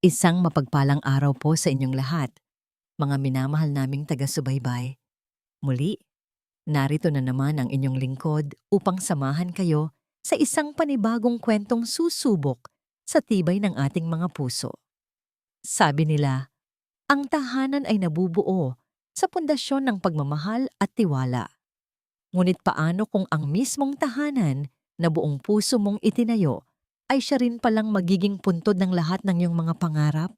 Isang mapagpalang araw po sa inyong lahat, mga minamahal naming taga-subaybay. Muli, narito na naman ang inyong lingkod upang samahan kayo sa isang panibagong kwentong susubok sa tibay ng ating mga puso. Sabi nila, ang tahanan ay nabubuo sa pundasyon ng pagmamahal at tiwala. Ngunit paano kung ang mismong tahanan na buong puso mong itinayo ay siya rin palang magiging puntod ng lahat ng iyong mga pangarap?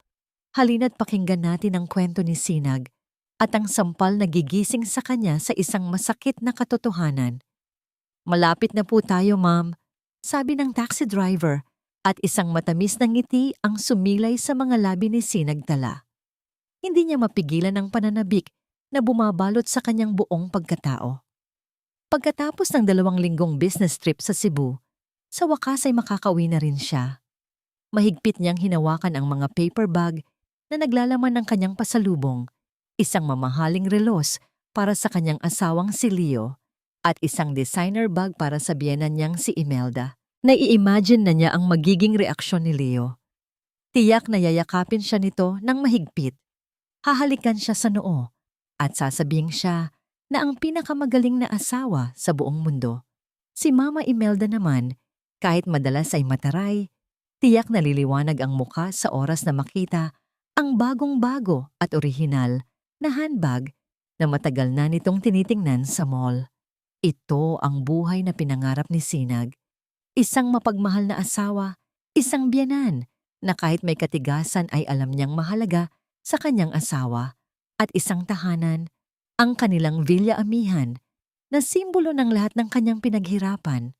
Halina't pakinggan natin ang kwento ni Sinag at ang sampal na gigising sa kanya sa isang masakit na katotohanan. Malapit na po tayo, ma'am, sabi ng taxi driver at isang matamis na ngiti ang sumilay sa mga labi ni Sinag tala. Hindi niya mapigilan ang pananabik na bumabalot sa kanyang buong pagkatao. Pagkatapos ng 2 linggong business trip sa Cebu, sa wakas ay makakauwi na rin siya. Mahigpit niyang hinawakan ang mga paper bag na naglalaman ng kanyang pasalubong, isang mamahaling relos para sa kanyang asawang si Leo at isang designer bag para sa biyenan niyang si Imelda. Nai-imagine na niya ang magiging reaksyon ni Leo. Tiyak na yayakapin siya nito ng mahigpit. Hahalikan siya sa noo at sasabihin siya na ang pinakamagaling na asawa sa buong mundo. Si Mama Imelda naman, kahit madalas ay mataray, tiyak naliliwanag ang muka sa oras na makita ang bagong-bago at orihinal na handbag na matagal na nitong tinitingnan sa mall. Ito ang buhay na pinangarap ni Sinag. Isang mapagmahal na asawa, isang biyenan na kahit may katigasan ay alam niyang mahalaga sa kanyang asawa, at isang tahanan, ang kanilang Villa Amihan, na simbolo ng lahat ng kanyang pinaghirapan.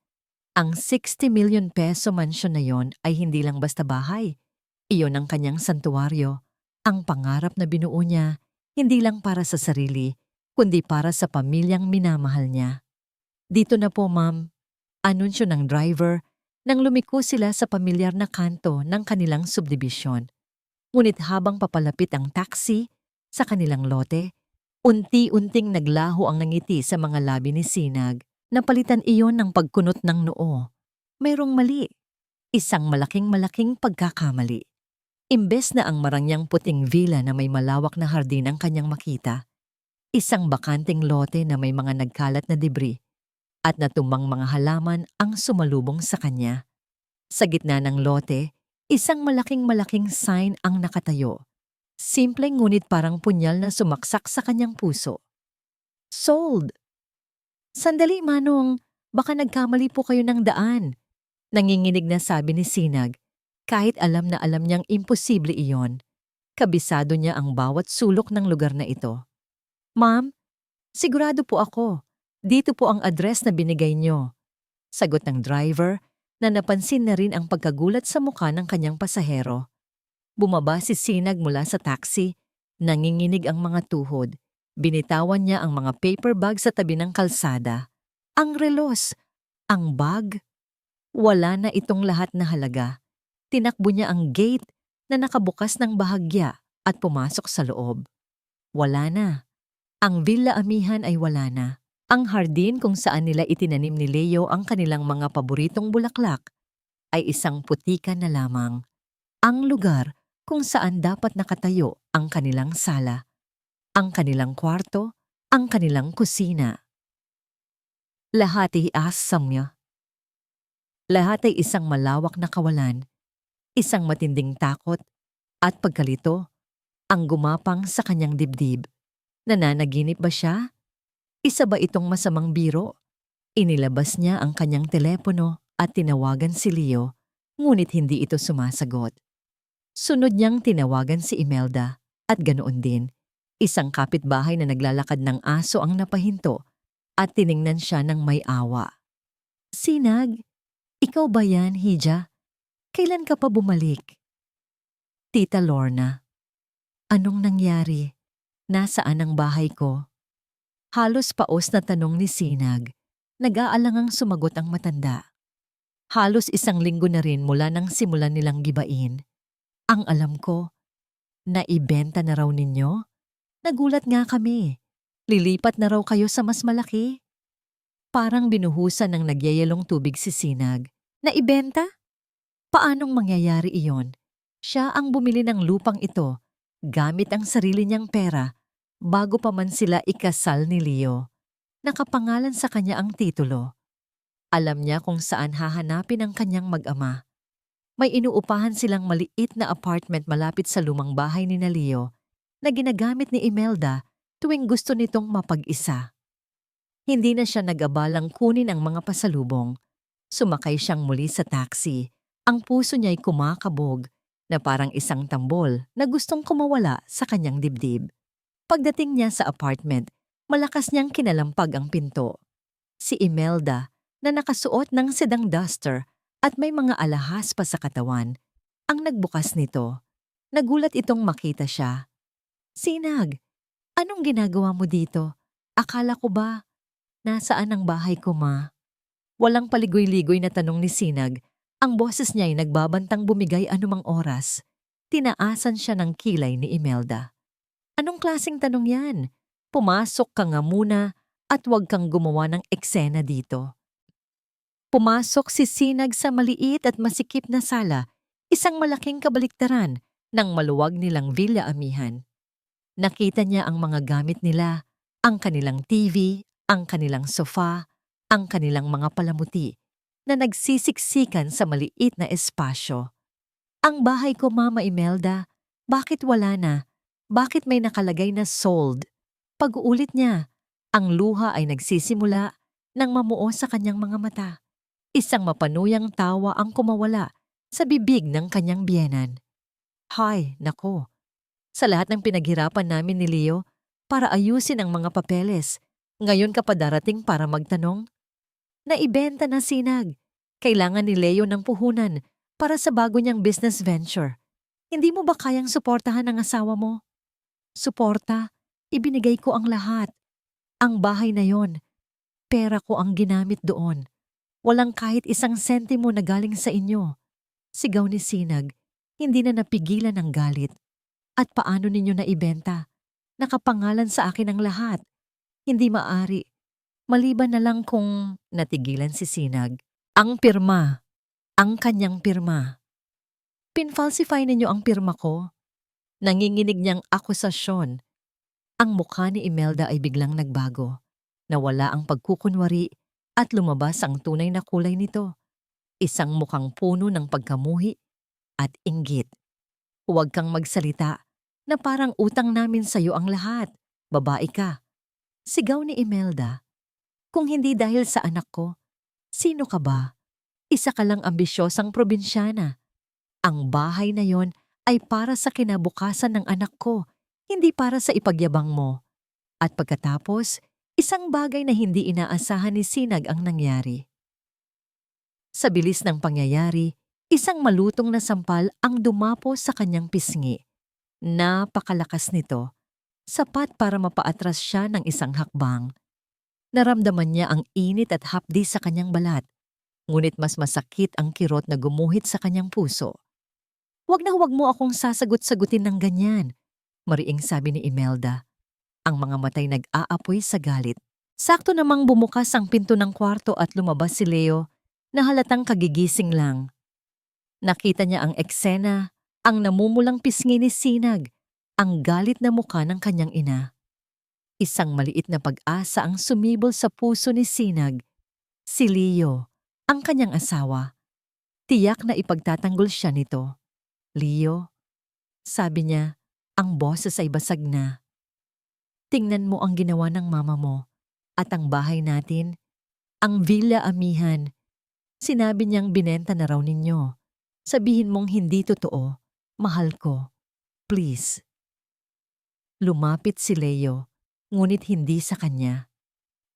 Ang 60 million peso mansyon na yon ay hindi lang basta bahay. Iyon ang kanyang santuwaryo, ang pangarap na binuo niya, hindi lang para sa sarili, kundi para sa pamilyang minamahal niya. Dito na po, ma'am, anunsyo ng driver nang lumiko sila sa pamilyar na kanto ng kanilang subdivision. Ngunit habang papalapit ang taxi sa kanilang lote, unti-unting naglaho ang nangiti sa mga labi ni Sinag. Napalitan iyon ng pagkunot ng noo. Mayroong mali. Isang malaking-malaking pagkakamali. Imbes na ang marangyang puting villa na may malawak na hardin ang kanyang makita, isang bakanting lote na may mga nagkalat na debris at natumang mga halaman ang sumalubong sa kanya. Sa gitna ng lote, isang malaking-malaking sign ang nakatayo. Simpleng ngunit parang punyal na sumaksak sa kanyang puso. Sold! Sandali, Manong, baka nagkamali po kayo ng daan. Nanginginig na sabi ni Sinag, kahit alam na alam niyang imposible iyon. Kabisado niya ang bawat sulok ng lugar na ito. Ma'am, sigurado po ako. Dito po ang address na binigay niyo. Sagot ng driver na napansin na rin ang pagkagulat sa mukha ng kanyang pasahero. Bumaba si Sinag mula sa taxi, nanginginig ang mga tuhod. Binitawan niya ang mga paper bag sa tabi ng kalsada. Ang relos, ang bag, wala na itong lahat na halaga. Tinakbo niya ang gate na nakabukas ng bahagya at pumasok sa loob. Wala na. Ang Villa Amihan ay wala na. Ang hardin kung saan nila itinanim ni Leo ang kanilang mga paboritong bulaklak ay isang putikan na lamang. Ang lugar kung saan dapat nakatayo ang kanilang sala, ang kanilang kwarto, ang kanilang kusina. Lahat ay asamya. Lahat ay isang malawak na kawalan, isang matinding takot at pagkalito ang gumapang sa kanyang dibdib. Nananaginip ba siya? Isa ba itong masamang biro? Inilabas niya ang kanyang telepono at tinawagan si Leo, ngunit hindi ito sumasagot. Sunod niyang tinawagan si Imelda at ganoon din. Isang kapitbahay na naglalakad ng aso ang napahinto at tiningnan siya ng may awa. Sinag, ikaw ba yan, Hija? Kailan ka pa bumalik? Tita Lorna, anong nangyari? Nasaan ang bahay ko? Halos paos na tanong ni Sinag. Nag-aalangang sumagot ang matanda. Halos 1 linggo na rin mula nang simulan nilang gibain. Ang alam ko, naibenta na raw ninyo? Nagulat nga kami. Lilipat na raw kayo sa mas malaki. Parang binuhusan ng nagyayalong tubig si Sinag. Naibenta? Paanong mangyayari iyon? Siya ang bumili ng lupang ito gamit ang sarili niyang pera bago pa man sila ikasal ni Leo. Nakapangalan sa kanya ang titulo. Alam niya kung saan hahanapin ang kanyang mag-ama. May inuupahan silang maliit na apartment malapit sa lumang bahay ni Leo na ginagamit ni Imelda tuwing gusto nitong mapag-isa. Hindi na siya nag-abalang kunin ang mga pasalubong. Sumakay siyang muli sa taxi. Ang puso niya'y kumakabog na parang isang tambol na gustong kumawala sa kanyang dibdib. Pagdating niya sa apartment, malakas niyang kinalampag ang pinto. Si Imelda na nakasuot ng sedang duster at may mga alahas pa sa katawan, ang nagbukas nito. Nagulat itong makita siya. "Sinag, anong ginagawa mo dito? Akala ko ba, nasaan ang bahay ko, ma?" Walang paligoy-ligoy na tanong ni Sinag. Ang boses niya'y nagbabantang bumigay anumang oras. Tinaasan siya ng kilay ni Imelda. "Anong klaseng tanong yan? Pumasok ka nga muna at huwag kang gumawa ng eksena dito." Pumasok si Sinag sa maliit at masikip na sala, isang malaking kabaliktaran ng maluwag nilang villa amihan. Nakita niya ang mga gamit nila, ang kanilang TV, ang kanilang sofa, ang kanilang mga palamuti na nagsisiksikan sa maliit na espasyo. "Ang bahay ko, Mama Imelda. Bakit wala na? Bakit may nakalagay na sold?" Pag-uulit niya, ang luha ay nagsisimula nang mamuo sa kanyang mga mata. Isang mapanuyang tawa ang kumawala sa bibig ng kanyang biyenan. "Hay, nako. Sa lahat ng pinaghirapan namin ni Leo para ayusin ang mga papeles, ngayon ka pa darating para magtanong? Naibenta na, Sinag. Kailangan ni Leo ng puhunan para sa bago niyang business venture. Hindi mo ba kayang suportahan ang asawa mo?" "Suporta? Ibinigay ko ang lahat. Ang bahay na yon, pera ko ang ginamit doon. Walang kahit isang sentimo na galing sa inyo." Sigaw ni Sinag, hindi na napigilan ang galit. "At paano ninyo naibenta? Nakapangalan sa akin ang lahat. Hindi maari. Maliban na lang kung..." Natigilan si Sinag. "Ang pirma. Ang kanyang pirma. Pinfalsify ninyo ang pirma ko." Nanginginig niyang akusasyon. Ang mukha ni Imelda ay biglang nagbago. Nawala ang pagkukunwari at lumabas ang tunay na kulay nito. Isang mukhang puno ng pagkamuhi at inggit. "Huwag kang magsalita na parang utang namin sa'yo ang lahat. Babae ka." Sigaw ni Imelda. "Kung hindi dahil sa anak ko, sino ka ba? Isa ka lang ambisyosang probinsyana. Ang bahay na yon ay para sa kinabukasan ng anak ko, hindi para sa ipagyabang mo." At pagkatapos, isang bagay na hindi inaasahan ni Sinag ang nangyari. Sa bilis ng pangyayari, isang malutong na sampal ang dumapo sa kanyang pisngi. Napakalakas nito, sapat para mapaatras siya ng isang hakbang. Naramdaman niya ang init at hapdi sa kanyang balat, ngunit mas masakit ang kirot na gumuhit sa kanyang puso. "Huwag na huwag mo akong sasagot-sagutin ng ganyan," mariing sabi ni Imelda. Ang mga matay nag-aapoy sa galit. Sakto namang bumukas ang pinto ng kwarto at lumabas si Leo na halatang kagigising lang. Nakita niya ang eksena, ang namumulang pisngi ni Sinag, ang galit na mukha ng kanyang ina. Isang maliit na pag-asa ang sumibol sa puso ni Sinag. Si Leo, ang kanyang asawa. Tiyak na ipagtatanggol siya nito. "Leo," sabi niya, ang boses ay basag na. "Tingnan mo ang ginawa ng mama mo at ang bahay natin, ang villa amihan. Sinabi niyang binenta na raw ninyo. Sabihin mong hindi totoo. Mahal ko. Please." Lumapit si Leo, ngunit hindi sa kanya.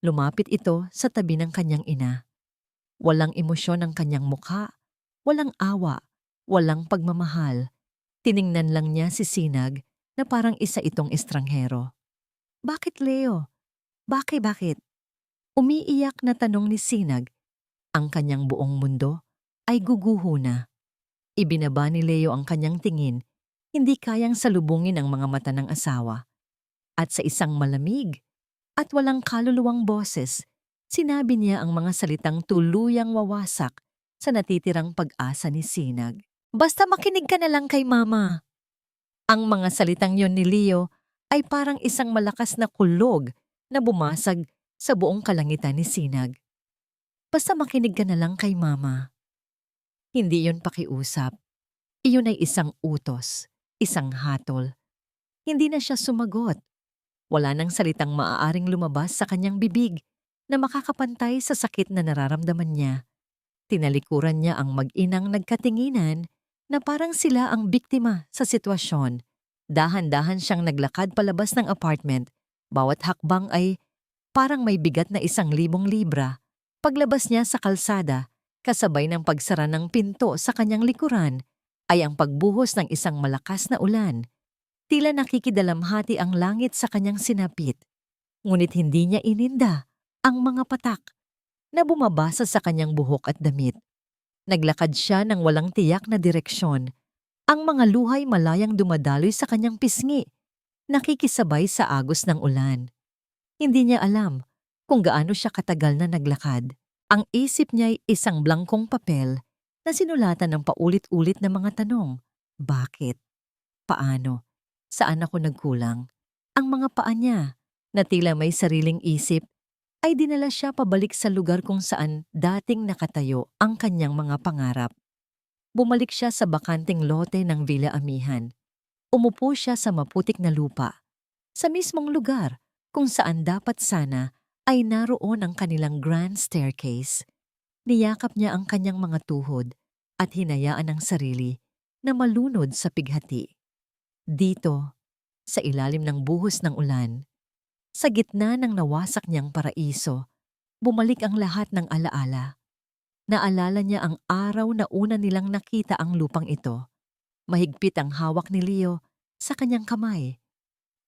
Lumapit ito sa tabi ng kanyang ina. Walang emosyon ang kanyang mukha, walang awa, walang pagmamahal. Tiningnan lang niya si Sinag na parang isa itong estranghero. "Bakit, Leo? Bakit? Umiiyak na tanong ni Sinag. Ang kanyang buong mundo ay guguho na. Ibinaba ni Leo ang kanyang tingin, hindi kayang salubungin ang mga mata ng asawa. At sa isang malamig at walang kaluluwang boses, sinabi niya ang mga salitang tuluyang wawasak sa natitirang pag-asa ni Sinag. Basta makinig ka na lang kay mama. Ang mga salitang yon ni Leo ay parang isang malakas na kulog na bumasag sa buong kalangitan ni Sinag. Basta makinig ka na lang kay mama. Hindi yon pakiusap. Iyon ay isang utos, isang hatol. Hindi na siya sumagot. Wala nang salitang maaaring lumabas sa kanyang bibig na makakapantay sa sakit na nararamdaman niya. Tinalikuran niya ang mag-inang nagkatinginan na parang sila ang biktima sa sitwasyon. Dahan-dahan siyang naglakad palabas ng apartment. Bawat hakbang ay parang may bigat na 1,000 libra. Paglabas niya sa kalsada, kasabay ng pagsara ng pinto sa kanyang likuran, ay ang pagbuhos ng isang malakas na ulan. Tila nakikidalamhati ang langit sa kanyang sinapit. Ngunit hindi niya ininda ang mga patak na bumabasa sa kanyang buhok at damit. Naglakad siya ng walang tiyak na direksyon. Ang mga luhay malayang dumadaloy sa kanyang pisngi, nakikisabay sa agos ng ulan. Hindi niya alam kung gaano siya katagal na naglakad. Ang isip niya ay isang blangkong papel na sinulatan ng paulit-ulit na mga tanong. Bakit? Paano? Saan ako nagkulang? Ang mga paa niya, na tila may sariling isip, ay dinala siya pabalik sa lugar kung saan dating nakatayo ang kanyang mga pangarap. Bumalik siya sa bakanting lote ng Villa Amihan. Umupo siya sa maputik na lupa, sa mismong lugar kung saan dapat sana ay naroon ang kanilang grand staircase. Niyakap niya ang kanyang mga tuhod at hinayaan ang sarili na malunod sa pighati. Dito, sa ilalim ng buhos ng ulan, sa gitna ng nawasak niyang paraiso, bumalik ang lahat ng alaala. Naalala niya ang araw na una nilang nakita ang lupang ito. Mahigpit ang hawak ni Leo sa kanyang kamay.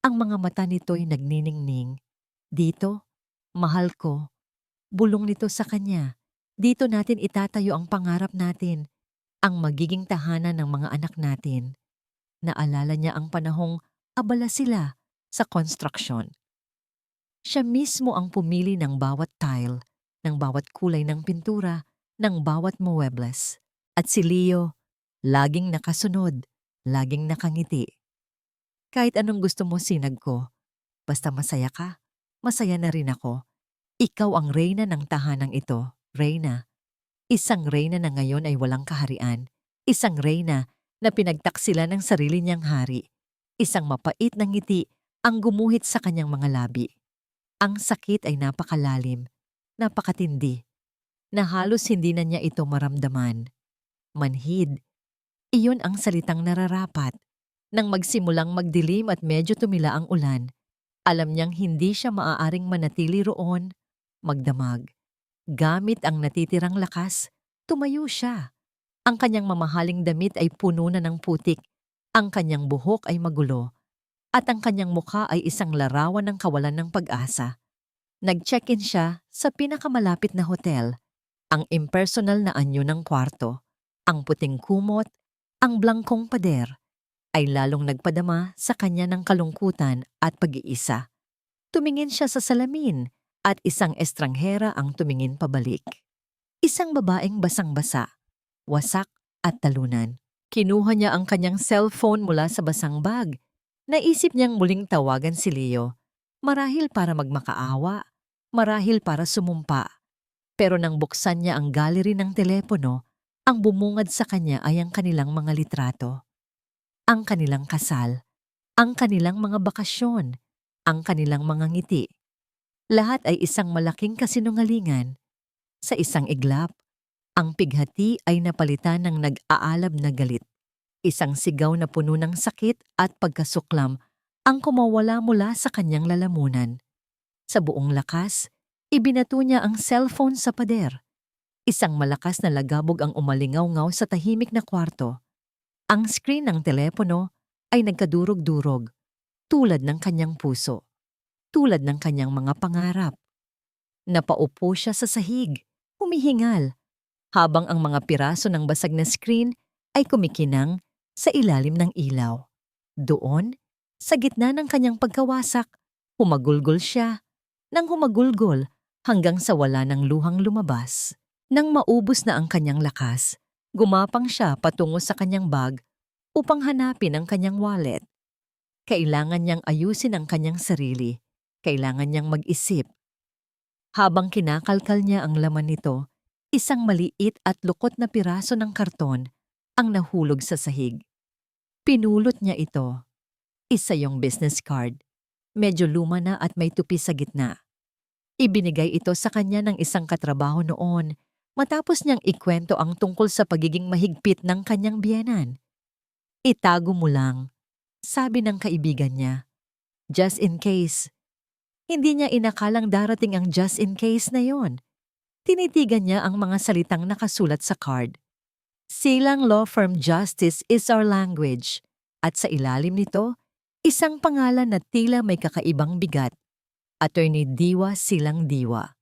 Ang mga mata nito'y nagniningning. Dito, mahal ko. Bulong nito sa kanya. Dito natin itatayo ang pangarap natin, ang magiging tahanan ng mga anak natin. Naalala niya ang panahong abala sila sa construction. Siya mismo ang pumili ng bawat tile, ng bawat kulay ng pintura, ng bawat muebles. At si Leo, laging nakasunod, laging nakangiti. Kahit anong gusto mo, Sinag ko, basta masaya ka, masaya na rin ako. Ikaw ang reyna ng tahanang ito, reyna. Isang reyna na ngayon ay walang kaharian. Isang reyna na pinagtaksila ng sarili niyang hari. Isang mapait na ngiti ang gumuhit sa kanyang mga labi. Ang sakit ay napakalalim, napakatindi, na halos hindi na niya ito maramdaman. Manhid, iyon ang salitang nararapat. Nang magsimulang magdilim at medyo tumila ang ulan, alam niyang hindi siya maaaring manatili roon, magdamag. Gamit ang natitirang lakas, tumayo siya. Ang kanyang mamahaling damit ay puno na ng putik, ang kanyang buhok ay magulo, at ang kanyang mukha ay isang larawan ng kawalan ng pag-asa. Nag-check-in siya sa pinakamalapit na hotel, ang impersonal na anyo ng kwarto, ang puting kumot, ang blangkong pader, ay lalong nagpadama sa kanya ng kalungkutan at pag-iisa. Tumingin siya sa salamin at isang estranghera ang tumingin pabalik. Isang babaeng basang-basa, wasak at talunan. Kinuha niya ang kanyang cellphone mula sa basang bag. Naisip niyang muling tawagan si Leo, marahil para magmakaawa, marahil para sumumpa. Pero nang buksan niya ang gallery ng telepono, ang bumungad sa kanya ay ang kanilang mga litrato. Ang kanilang kasal, ang kanilang mga bakasyon, ang kanilang mga ngiti. Lahat ay isang malaking kasinungalingan. Sa isang iglap, ang pighati ay napalitan ng nag-aalab na galit. Isang sigaw na puno ng sakit at pagkasuklam ang kumawala mula sa kanyang lalamunan. Sa buong lakas, ibinato niya ang cellphone sa pader. Isang malakas na lagabog ang umalingaw-ngaw sa tahimik na kwarto. Ang screen ng telepono ay nagkadurog-durog, tulad ng kanyang puso, tulad ng kanyang mga pangarap. Napaupo siya sa sahig, humihingal, habang ang mga piraso ng basag na screen ay kumikinang sa ilalim ng ilaw. Doon, sa gitna ng kanyang pagkawasak, humagulgol siya, nang humagulgol hanggang sa wala ng luhang lumabas. Nang maubos na ang kanyang lakas, Gumapang siya patungo sa kanyang bag upang hanapin ang kanyang wallet. Kailangan niyang ayusin ang kanyang sarili. Kailangan niyang mag-isip. Habang kinakalkal niya ang laman nito, isang maliit at lukot na piraso ng karton ang nahulog sa sahig. Pinulot niya ito. Isa yung business card. Medyo luma na at may tupi sa gitna. Ibinigay ito sa kanya ng isang katrabaho noon matapos niyang ikwento ang tungkol sa pagiging mahigpit ng kanyang biyenan. Itago mo lang, sabi ng kaibigan niya. Just in case. Hindi niya inakalang darating ang just in case na yon. Tinitigan niya ang mga salitang nakasulat sa card. Silang Law Firm Justice is our language. At sa ilalim nito, isang pangalan na tila may kakaibang bigat. Attorney Diwa Silang Diwa.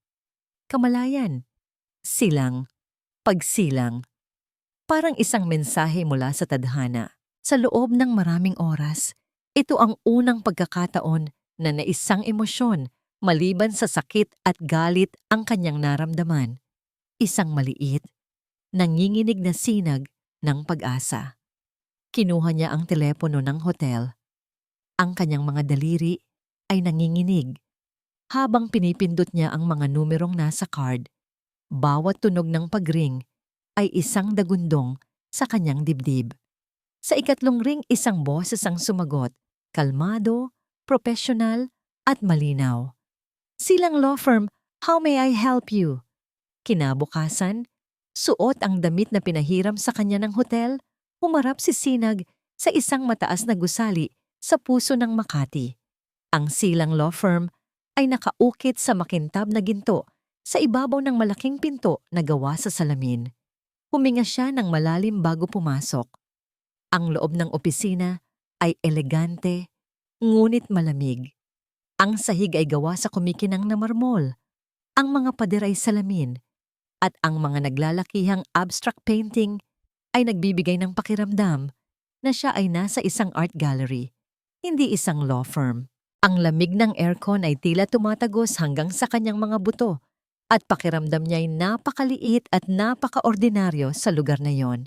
Kamalayan. Silang. Pagsilang. Parang isang mensahe mula sa tadhana. Sa loob ng maraming oras, ito ang unang pagkakataon na naisang emosyon maliban sa sakit at galit ang kanyang naramdaman. Isang maliit, nanginginig na sinag ng pag-asa. Kinuha niya ang telepono ng hotel. Ang kanyang mga daliri ay nanginginig. Habang pinipindot niya ang mga numerong nasa card, bawat tunog ng pagring ay isang dagundong sa kanyang dibdib. Sa ikatlong ring, isang boses ang sumagot, kalmado, profesional, at malinaw. Silang Law Firm, how may I help you? Kinabukasan, suot ang damit na pinahiram sa kanya ng hotel, humarap si Sinag sa isang mataas na gusali sa puso ng Makati. Ang Silang Law Firm ay nakaukit sa makintab na ginto sa ibabaw ng malaking pinto na gawa sa salamin. Huminga siya ng malalim bago pumasok. Ang loob ng opisina ay elegante, ngunit malamig. Ang sahig ay gawa sa kumikinang na marmol, ang mga pader ay salamin, at ang mga naglalakihang abstract painting ay nagbibigay ng pakiramdam na siya ay nasa isang art gallery, hindi isang law firm. Ang lamig ng aircon ay tila tumatagos hanggang sa kanyang mga buto at pakiramdam niya ay napakaliit at napakaordinaryo sa lugar na yon.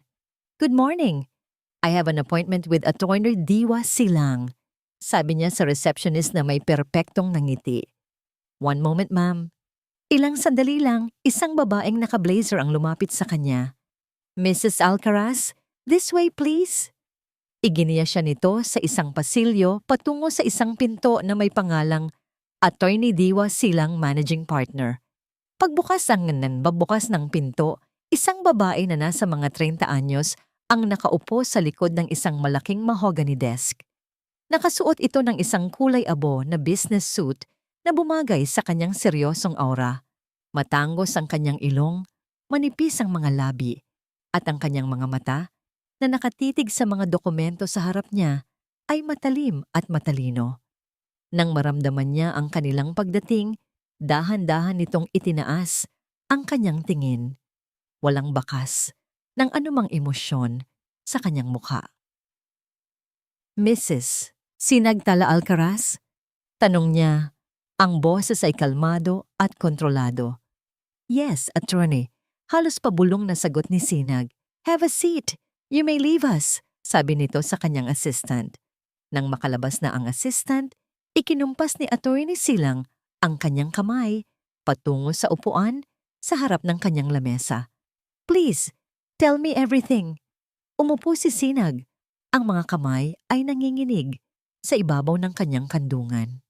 Good morning! I have an appointment with Attorney Diwa Silang. Sabi niya sa receptionist na may perpektong nangiti. One moment, ma'am. Ilang sandali lang, isang babaeng naka-blazer ang lumapit sa kanya. Mrs. Alcaraz, this way please. Iginiya siya nito sa isang pasilyo patungo sa isang pinto na may pangalang Attorney Diwa Silang Managing Partner. Pagbukas ng pinto, isang babae na nasa mga 30 anyos ang nakaupo sa likod ng isang malaking mahogany desk. Nakasuot ito ng isang kulay abo na business suit na bumagay sa kanyang seryosong aura. Matangos ang kanyang ilong, manipis ang mga labi, at ang kanyang mga mata na nakatitig sa mga dokumento sa harap niya ay matalim at matalino. Nang maramdaman niya ang kanilang pagdating, dahan-dahan nitong itinaas ang kanyang tingin. Walang bakas ng anumang emosyon sa kanyang mukha. Mrs. Sinagtala Alcaraz? Tanong niya. Ang boses ay kalmado at kontrolado. Yes, attorney. Halos pabulong na sagot ni Sinag. Have a seat. You may leave us, sabi nito sa kanyang assistant. Nang makalabas na ang assistant, ikinumpas ni Attorney Silang ang kanyang kamay patungo sa upuan sa harap ng kanyang lamesa. Please, tell me everything. Umupo si Sinag. Ang mga kamay ay nanginginig sa ibabaw ng kanyang kandungan.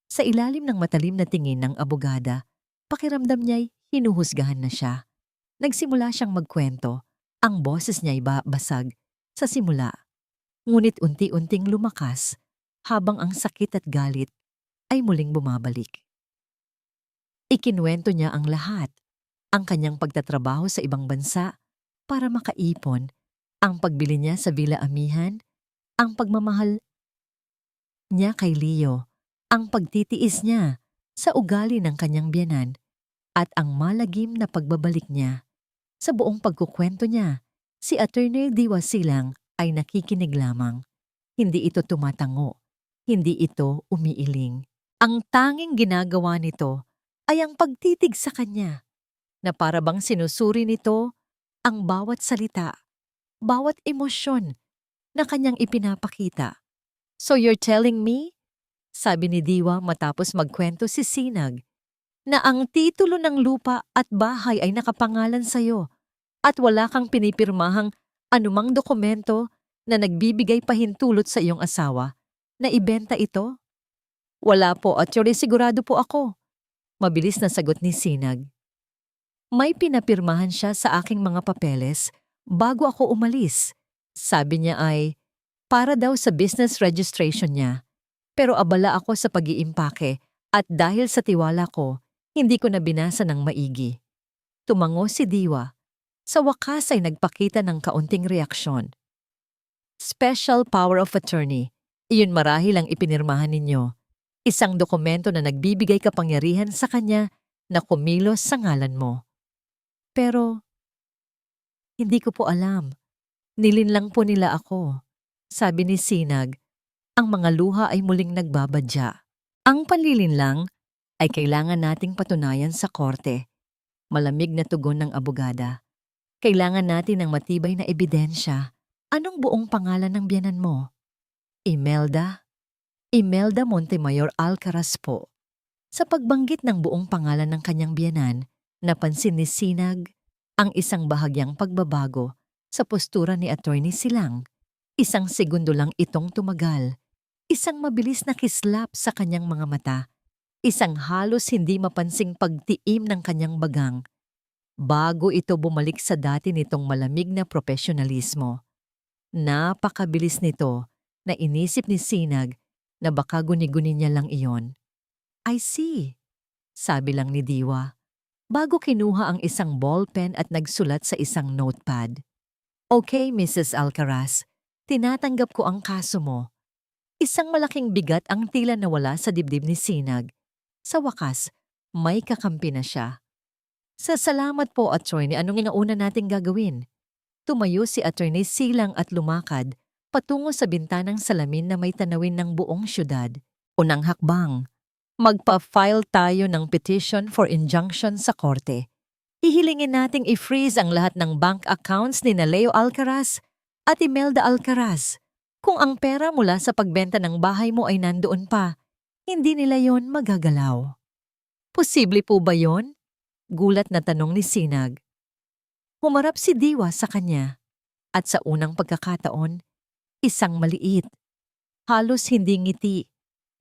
Sa ilalim ng matalim na tingin ng abogada, pakiramdam niya'y hinuhusgahan na siya. Nagsimula siyang magkwento. Ang boses niya'y basag sa simula. Ngunit unti-unting lumakas habang ang sakit at galit ay muling bumabalik. Ikinuwento niya ang lahat. Ang kanyang pagtatrabaho sa ibang bansa para makaipon, ang pagbili niya sa Villa Amihan, ang pagmamahal niya kay Leo, ang pagtitiis niya sa ugali ng kanyang biyenan, at ang malagim na pagbabalik niya. Sa buong pagkukwento niya, si Attorney Diwa Silang ay nakikinig lamang. Hindi ito tumatango, hindi ito umiiling. Ang tanging ginagawa nito ay ang pagtitig sa kanya, na para bang sinusuri nito ang bawat salita, bawat emosyon na kanyang ipinapakita. So you're telling me, sabi ni Diwa matapos magkwento si Sinag, na ang titulo ng lupa at bahay ay nakapangalan sa'yo at wala kang pinipirmahang anumang dokumento na nagbibigay pahintulot sa iyong asawa na ibenta ito? Wala po, attorney, sigurado po ako. Mabilis na sagot ni Sinag. May pinapirmahan siya sa aking mga papeles bago ako umalis. Sabi niya ay para daw sa business registration niya. Pero abala ako sa pag-iimpake at dahil sa tiwala ko, hindi ko na binasa ng maigi. Tumango si Diwa. Sa wakas ay nagpakita ng kaunting reaksyon. Special power of attorney. Iyon marahil ang ipinirmahan ninyo. Isang dokumento na nagbibigay kapangyarihan sa kanya na kumilos sa ngalan mo. Pero, hindi ko po alam. Nilinlang po nila ako. Sabi ni Sinag, ang mga luha ay muling nagbabadya. Ang panlilinlang ay kailangan nating patunayan sa korte. Malamig na tugon ng abogada. Kailangan natin ng matibay na ebidensya. Anong buong pangalan ng biyanan mo? Imelda? Imelda Montemayor Alcaraz po. Sa pagbanggit ng buong pangalan ng kanyang biyanan, napansin ni Sinag ang isang bahagyang pagbabago sa postura ni Attorney Silang. Isang segundo lang itong tumagal. Isang mabilis na kislap sa kanyang mga mata. Isang halos hindi mapansing pagtiim ng kanyang bagang. Bago ito bumalik sa dati nitong malamig na profesionalismo. Napakabilis nito na inisip ni Sinag na baka guni-guni niya lang iyon. I see, sabi lang ni Diwa, bago kinuha ang isang ballpen at nagsulat sa isang notepad. Okay, Mrs. Alcaraz, tinatanggap ko ang kaso mo. Isang malaking bigat ang tila nawala sa dibdib ni Sinag. Sa wakas, may kakampi na siya. Sa salamat po, attorney, anong inauna nating gagawin? Tumayo si Attorney Silang at lumakad patungo sa bintanang salamin na may tanawin ng buong syudad. Unang hakbang, magpa-file tayo ng petition for injunction sa korte. Hihilingin nating i-freeze ang lahat ng bank accounts ni Leo Alcaraz at Imelda Alcaraz. Kung ang pera mula sa pagbenta ng bahay mo ay nandoon pa, hindi nila yon magagalaw. Posible po ba yon? Gulat na tanong ni Sinag. Humarap si Diwa sa kanya at sa unang pagkakataon, isang maliit, halos hindi ngiti,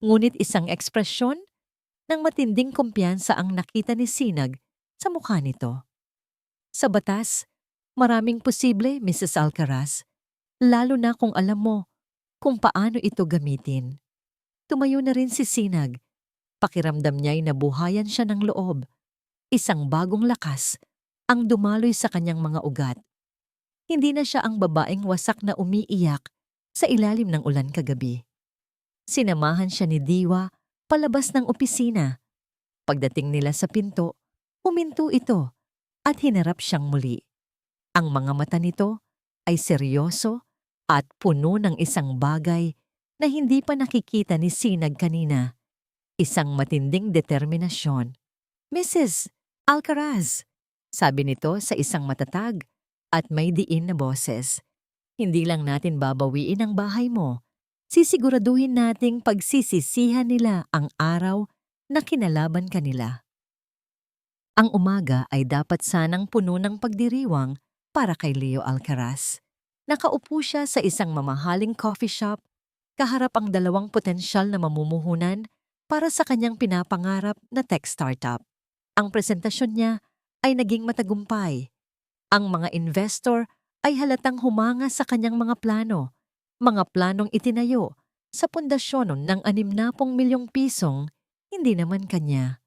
ngunit isang ekspresyon ng matinding kumpiyansa ang nakita ni Sinag sa mukha nito. Sa batas, maraming posible, Mrs. Alcaraz, lalo na kung alam mo kung paano ito gamitin. Tumayo na rin si Sinag. Pakiramdam niya'y nabuhayan siya ng loob. Isang bagong lakas ang dumaloy sa kanyang mga ugat. Hindi na siya ang babaeng wasak na umiiyak sa ilalim ng ulan kagabi. Sinamahan siya ni Diwa palabas ng opisina. Pagdating nila sa pinto, huminto ito at hinarap siyang muli. Ang mga mata nito ay seryoso at puno ng isang bagay na hindi pa nakikita ni Sinag kanina. Isang matinding determinasyon. Mrs. Alcaraz, sabi nito sa isang matatag at may diin na boses. Hindi lang natin babawiin ang bahay mo. Sisiguraduhin nating pagsisisihan nila ang araw na kinalaban kanila. Ang umaga ay dapat sanang puno ng pagdiriwang para kay Leo Alcaraz. Nakaupo siya sa isang mamahaling coffee shop, kaharap ang dalawang potensyal na mamumuhunan para sa kanyang pinapangarap na tech startup. Ang presentasyon niya ay naging matagumpay. Ang mga investor ay halatang humanga sa kanyang mga planong itinayo sa pundasyon ng 60 milyong pisong hindi naman kanya.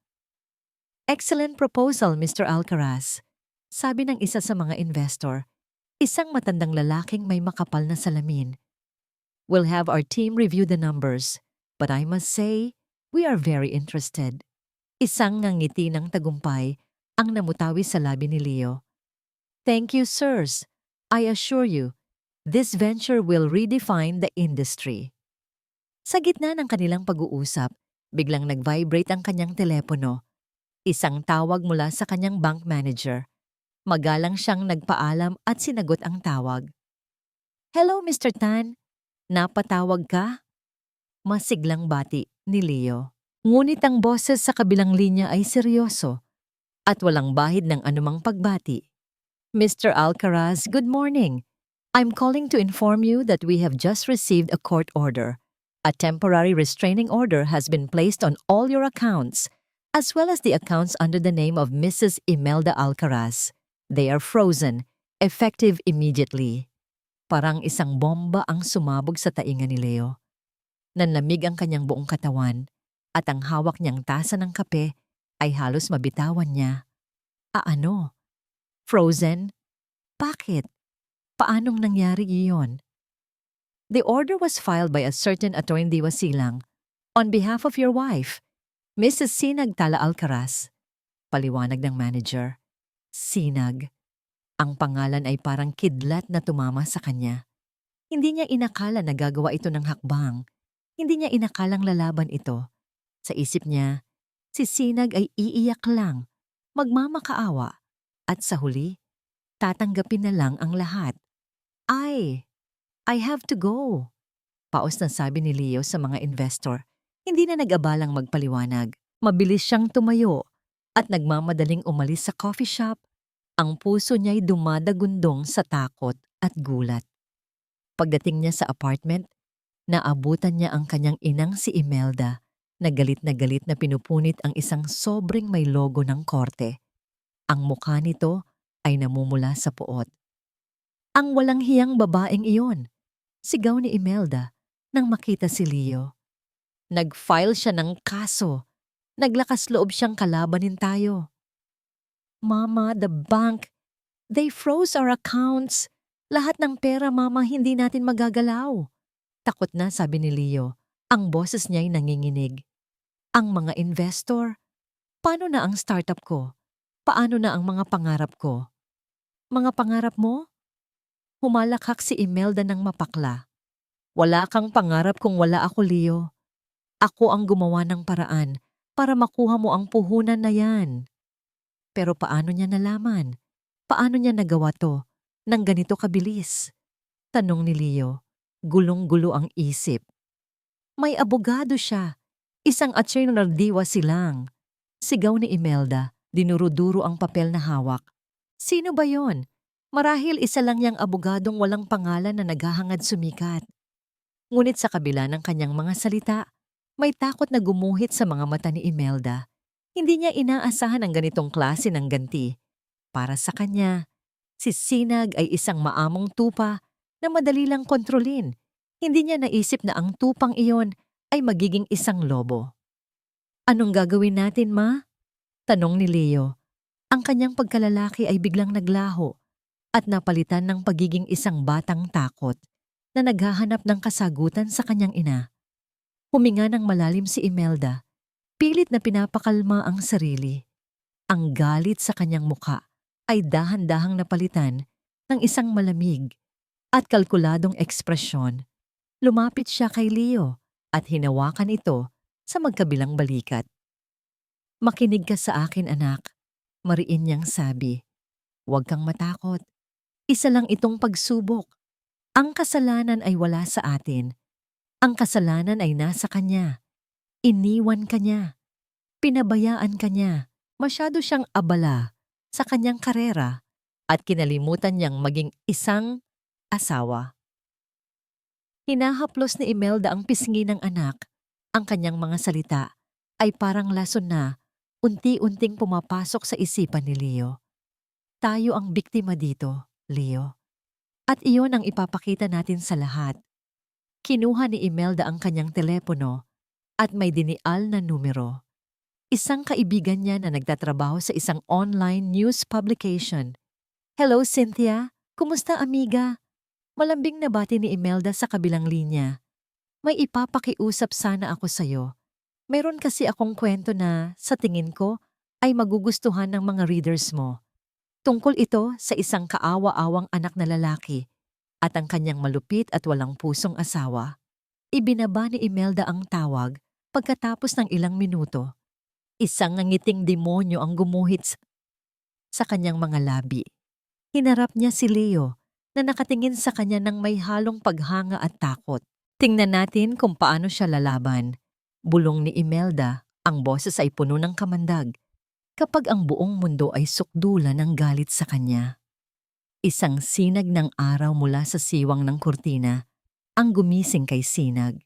Excellent proposal, Mr. Alcaraz, sabi ng isa sa mga investor, isang matandang lalaking may makapal na salamin. We'll have our team review the numbers, but I must say, we are very interested. Isang ngangiti ng tagumpay ang namutawi sa labi ni Leo. Thank you, sirs. I assure you, this venture will redefine the industry. Sa gitna ng kanilang pag-uusap, biglang nag-vibrate ang kanyang telepono. Isang tawag mula sa kanyang bank manager. Magalang siyang nagpaalam at sinagot ang tawag. "Hello, Mr. Tan. Napatawag ka?" Masiglang bati ni Leo. Ngunit ang boses sa kabilang linya ay seryoso at walang bahid ng anumang pagbati. "Mr. Alcaraz, good morning. I'm calling to inform you that we have just received a court order. A temporary restraining order has been placed on all your accounts, as well as the accounts under the name of Mrs. Imelda Alcaraz. They are frozen, effective immediately." Parang isang bomba ang sumabog sa tainga ni Leo. Nanlamig ang kanyang buong katawan at ang hawak niyang tasa ng kape ay halos mabitawan niya. Ano? Frozen? Bakit? Paanong nangyari iyon? "The order was filed by a certain Attorney Wasilang on behalf of your wife, Mrs. Sinag Tala Alcaraz." Paliwanag ng manager. Sinag. Ang pangalan ay parang kidlat na tumama sa kanya. Hindi niya inakala na gagawa ito ng hakbang. Hindi niya inakalang lalaban ito. Sa isip niya, si Sinag ay iiyak lang, magmamakaawa, at sa huli, tatanggapin na lang ang lahat. I have to go." Paos na sabi ni Leo sa mga investor. Hindi na nag-abalang magpaliwanag. Mabilis siyang tumayo at nagmamadaling umalis sa coffee shop. Ang puso niya'y dumadagundong sa takot at gulat. Pagdating niya sa apartment, naabutan niya ang kanyang inang si Imelda na galit na pinupunit ang isang sobrang may logo ng korte. Ang mukha nito ay namumula sa puot. "Ang walang hiyang babaeng iyon!" Sigaw ni Imelda nang makita si Leo. "Nag-file siya ng kaso. Naglakas loob siyang kalabanin tayo." "Mama, the bank, they froze our accounts. Lahat ng pera, Mama, hindi natin magagalaw." Takot na sabi ni Leo. Ang boses niya'y nanginginig. "Ang mga investor? Paano na ang startup ko? Paano na ang mga pangarap ko?" "Mga pangarap mo?" Humalakhak si Imelda ng mapakla. "Wala kang pangarap kung wala ako, Leo. Ako ang gumawa ng paraan para makuha mo ang puhunan na yan." Pero paano niya nalaman? Paano niya nagawa to nang ganito kabilis? Tanong ni Leo. Gulong-gulo ang isip. May abogado siya. Isang attorney na diwa silang. Sigaw ni Imelda. Dinuruduro ang papel na hawak. Sino ba yon? Marahil isa lang yang abogadong walang pangalan na naghahangad sumikat. Ngunit sa kabila ng kanyang mga salita, may takot na gumuhit sa mga mata ni Imelda. Hindi niya inaasahan ang ganitong klase ng ganti. Para sa kanya, si Sinag ay isang maamong tupa na madali lang kontrolin. Hindi niya naisip na ang tupang iyon ay magiging isang lobo. "Anong gagawin natin, Ma?" Tanong ni Leo. Ang kanyang pagkalalaki ay biglang naglaho at napalitan ng pagiging isang batang takot na naghahanap ng kasagutan sa kanyang ina. Huminga ng malalim si Imelda. Pilit na pinapakalma ang sarili. Ang galit sa kanyang muka ay dahan-dahang napalitan ng isang malamig at kalkuladong ekspresyon. Lumapit siya kay Leo at hinawakan ito sa magkabilang balikat. "Makinig ka sa akin, anak," mariin niyang sabi. "Huwag kang matakot. Isa lang itong pagsubok. Ang kasalanan ay wala sa atin. Ang kasalanan ay nasa kanya. Iniwan ka niya. Pinabayaan ka niya. Masyado siyang abala sa kanyang karera at kinalimutan niyang maging isang asawa." Hinahaplos ni Imelda ang pisngi ng anak. Ang kanyang mga salita ay parang lason na unti-unting pumapasok sa isipan ni Leo. Tayo ang biktima dito, Leo. At iyon ang ipapakita natin sa lahat. Kinuha ni Imelda ang kanyang telepono at may dinial na numero. Isang kaibigan niya na nagtatrabaho sa isang online news publication. "Hello, Cynthia. Kumusta, amiga?" Malambing na bati ni Imelda sa kabilang linya. "May ipapakiusap sana ako sa'yo. Meron kasi akong kwento na, sa tingin ko, ay magugustuhan ng mga readers mo. Tungkol ito sa isang kaawa-awang anak na lalaki at ang kanyang malupit at walang pusong asawa." Ibinaba ni Imelda ang tawag pagkatapos ng ilang minuto. Isang nangiting demonyo ang gumuhit sa kanyang mga labi. Hinarap niya si Leo na nakatingin sa kanya ng may halong paghanga at takot. Tingnan natin kung paano siya lalaban. Bulong ni Imelda, ang boses ay puno ng kamandag kapag ang buong mundo ay sukdulan ng galit sa kanya. Isang sinag ng araw mula sa siwang ng kurtina ang gumising kay Sinag.